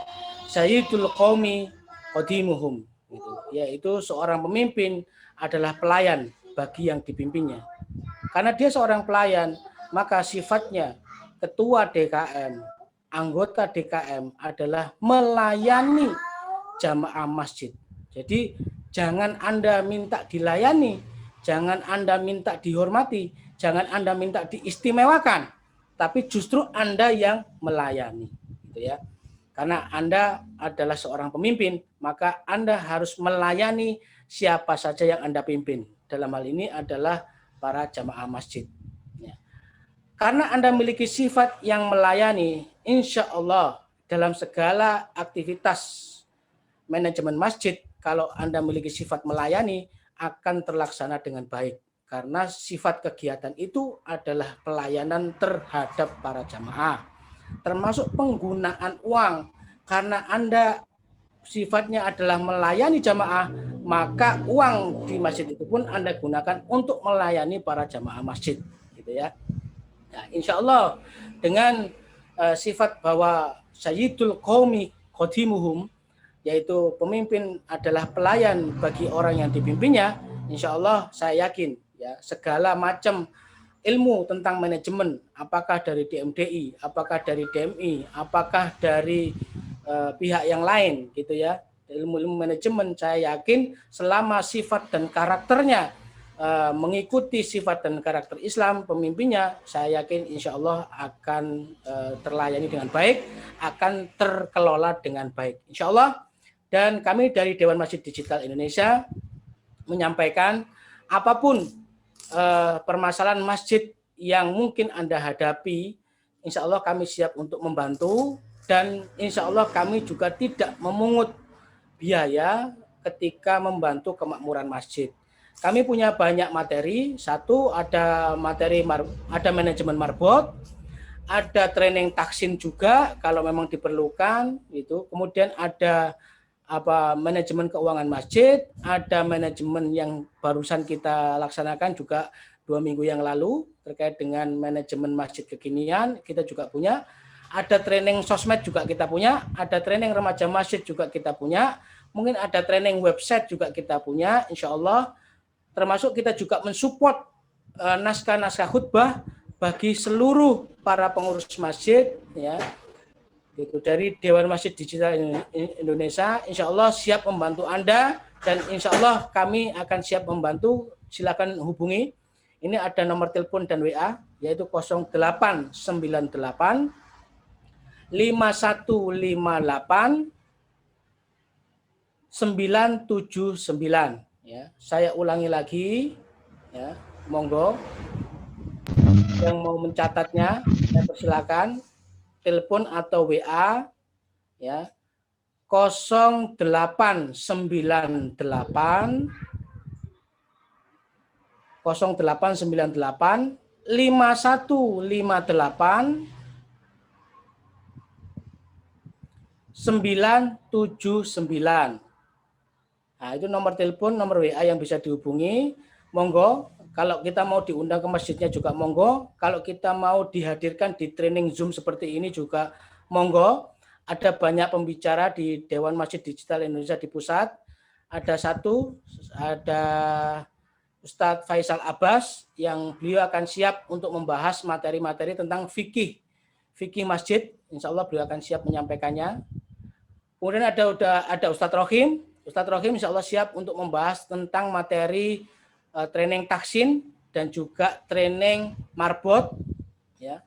Sayyidul Qaumi Qadimuhum, yaitu seorang pemimpin adalah pelayan bagi yang dipimpinnya. Karena dia seorang pelayan, maka sifatnya ketua DKM, anggota DKM adalah melayani jamaah masjid. Jadi jangan Anda minta dilayani, jangan Anda minta dihormati, jangan Anda minta diistimewakan, tapi justru Anda yang melayani, gitu ya. Karena Anda adalah seorang pemimpin, maka Anda harus melayani siapa saja yang Anda pimpin. Dalam hal ini adalah para jamaah masjid. Ya. Karena Anda memiliki sifat yang melayani, insya Allah dalam segala aktivitas manajemen masjid, kalau Anda memiliki sifat melayani, akan terlaksana dengan baik. Karena sifat kegiatan itu adalah pelayanan terhadap para jamaah. Termasuk penggunaan uang. Karena Anda sifatnya adalah melayani jamaah, maka uang di masjid itu pun Anda gunakan untuk melayani para jamaah masjid, gitu ya. Nah, insya Allah dengan sifat bahwa Sayyidul Qaumi Qadimuhum, yaitu pemimpin adalah pelayan bagi orang yang dipimpinnya, insya Allah saya yakin ya segala macam ilmu tentang manajemen, apakah dari DMDI, apakah dari DMI, apakah dari pihak yang lain, gitu ya, ilmu-ilmu manajemen, saya yakin selama sifat dan karakternya mengikuti sifat dan karakter Islam pemimpinnya, saya yakin insya Allah akan terlayani dengan baik, akan terkelola dengan baik, insya Allah. Dan kami dari Dewan Masjid Digital Indonesia menyampaikan apapun permasalahan masjid yang mungkin Anda hadapi, insya Allah kami siap untuk membantu, dan insya Allah kami juga tidak memungut biaya ketika membantu kemakmuran masjid. Kami punya banyak materi. Satu, ada materi ada manajemen marbot, ada training taksin juga kalau memang diperlukan itu. Kemudian ada manajemen keuangan masjid, ada manajemen yang barusan kita laksanakan juga 2 minggu yang lalu terkait dengan manajemen masjid kekinian, kita juga punya. Ada training sosmed juga kita punya, ada training remaja masjid juga kita punya, mungkin ada training website juga kita punya, insya Allah. Termasuk kita juga mensupport naskah-naskah khutbah bagi seluruh para pengurus masjid, ya. Itu dari Dewan Masjid Digital Indonesia, insya Allah siap membantu Anda, dan insya Allah kami akan siap membantu. Silakan hubungi. Ini ada nomor telepon dan WA, yaitu 0898 5158 979 ya. Saya ulangi lagi ya. Monggo yang mau mencatatnya saya persilakan telepon atau WA ya 0898 0898 5158 979. Nah, itu nomor telepon, nomor WA yang bisa dihubungi. Monggo, kalau kita mau diundang ke masjidnya juga monggo. Kalau kita mau dihadirkan di training Zoom seperti ini juga monggo. Ada banyak pembicara di Dewan Masjid Digital Indonesia di pusat. Ada Ustadz Faisal Abbas yang beliau akan siap untuk membahas materi-materi tentang fikih masjid. Insya Allah beliau akan siap menyampaikannya. Kemudian ada Ustadz Rohim. Ustadz Rohim insya Allah siap untuk membahas tentang materi training taksin dan juga training marbot. Ya.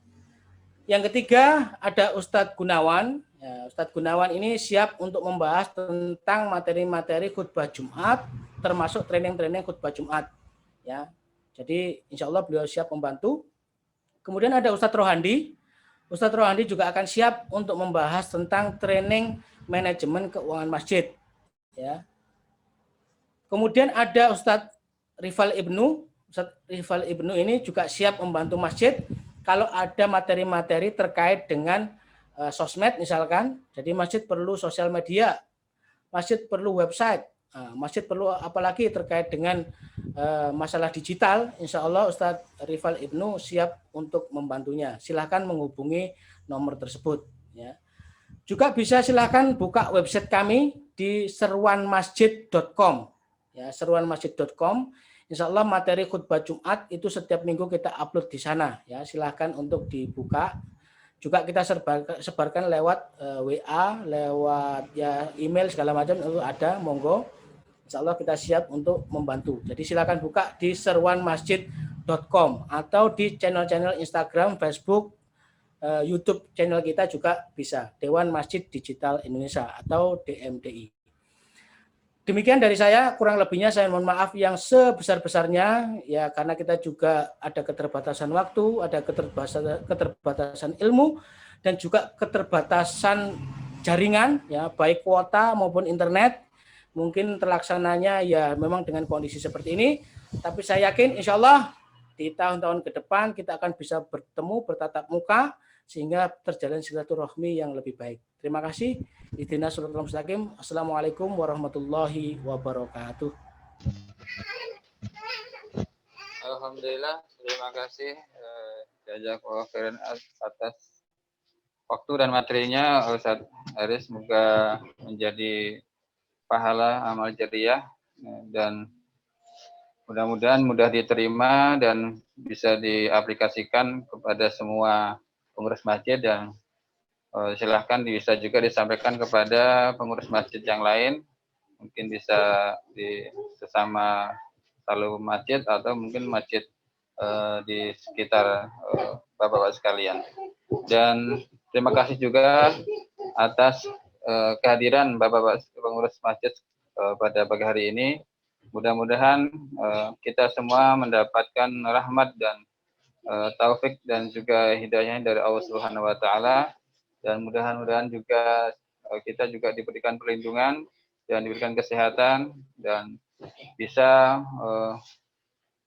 Yang ketiga ada Ustadz Gunawan. Ya, Ustadz Gunawan ini siap untuk membahas tentang materi-materi khutbah Jumat, termasuk training-training khutbah Jumat. Ya, jadi insya Allah beliau siap membantu. Kemudian ada Ustadz Rohandi. Ustadz Rohandi juga akan siap untuk membahas tentang training manajemen keuangan masjid. Ya. Kemudian ada Ustadz Rifal Ibnu. Ustadz Rifal Ibnu ini juga siap membantu masjid kalau ada materi-materi terkait dengan sosmed misalkan. Jadi masjid perlu sosial media, masjid perlu website, masjid perlu apalagi terkait dengan masalah digital. Insya Allah Ustadz Rifal Ibnu siap untuk membantunya. Silahkan menghubungi nomor tersebut. Ya. Juga bisa silahkan buka website kami di seruanmasjid.com. Ya, seruanmasjid.com. Insya Allah materi khutbah Jumat itu setiap minggu kita upload di sana. Ya, silahkan untuk dibuka. Juga kita sebarkan lewat WA, lewat ya email segala macam itu ada. Monggo. Insya Allah kita siap untuk membantu. Jadi silakan buka di seruanmasjid.com atau di channel-channel Instagram, Facebook, YouTube channel kita juga bisa, Dewan Masjid Digital Indonesia atau DMDI. Demikian dari saya, kurang lebihnya saya mohon maaf yang sebesar-besarnya ya, karena kita juga ada keterbatasan waktu, ada keterbatasan ilmu dan juga keterbatasan jaringan ya, baik kuota maupun internet. Mungkin terlaksananya ya memang dengan kondisi seperti ini, tapi saya yakin insya Allah di tahun-tahun ke depan kita akan bisa bertemu, bertatap muka, sehingga terjalin silaturahmi yang lebih baik. Terima kasih. Ihdinas shiratal mustaqim. Assalamualaikum warahmatullahi wabarakatuh. Alhamdulillah, terima kasih jazakallahu khairan atas waktu dan materinya Ustadz Haris. Semoga menjadi pahala amal jariah dan mudah-mudahan mudah diterima dan bisa diaplikasikan kepada semua pengurus masjid, dan silahkan bisa juga disampaikan kepada pengurus masjid yang lain, mungkin bisa di sesama selalu masjid atau mungkin masjid di sekitar bapak-bapak sekalian. Dan terima kasih juga atas kehadiran bapak-bapak pengurus masjid pada pagi hari ini. Mudah-mudahan kita semua mendapatkan rahmat dan taufik dan juga hidayah dari Allah Subhanahu wa taala, dan mudah-mudahan juga kita juga diberikan perlindungan dan diberikan kesehatan dan bisa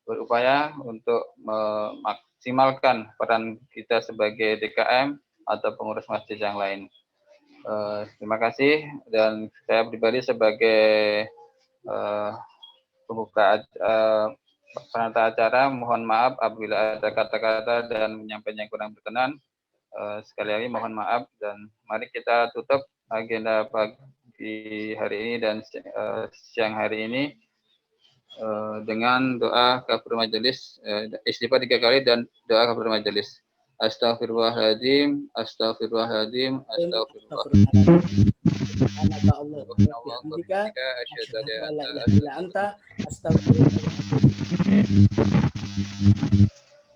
berupaya untuk memaksimalkan peran kita sebagai DKM atau pengurus masjid yang lain. Terima kasih, dan saya pribadi sebagai pembuka penata acara, mohon maaf apabila ada kata-kata dan menyampaikan yang kurang berkenan. Sekali lagi mohon maaf, dan mari kita tutup agenda pagi hari ini dan siang hari ini dengan doa kafaratul majelis, istighfar 3 kali dan doa kafaratul majelis. Astaghfirullahaladzim, astaghfirullahaladzim, astaghfirullahaladzim.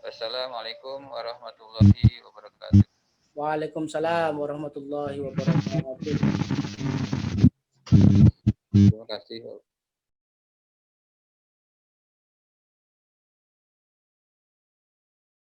Assalamualaikum warahmatullahi wabarakatuh. Waalaikumsalam warahmatullahi wabarakatuh. Terima kasih.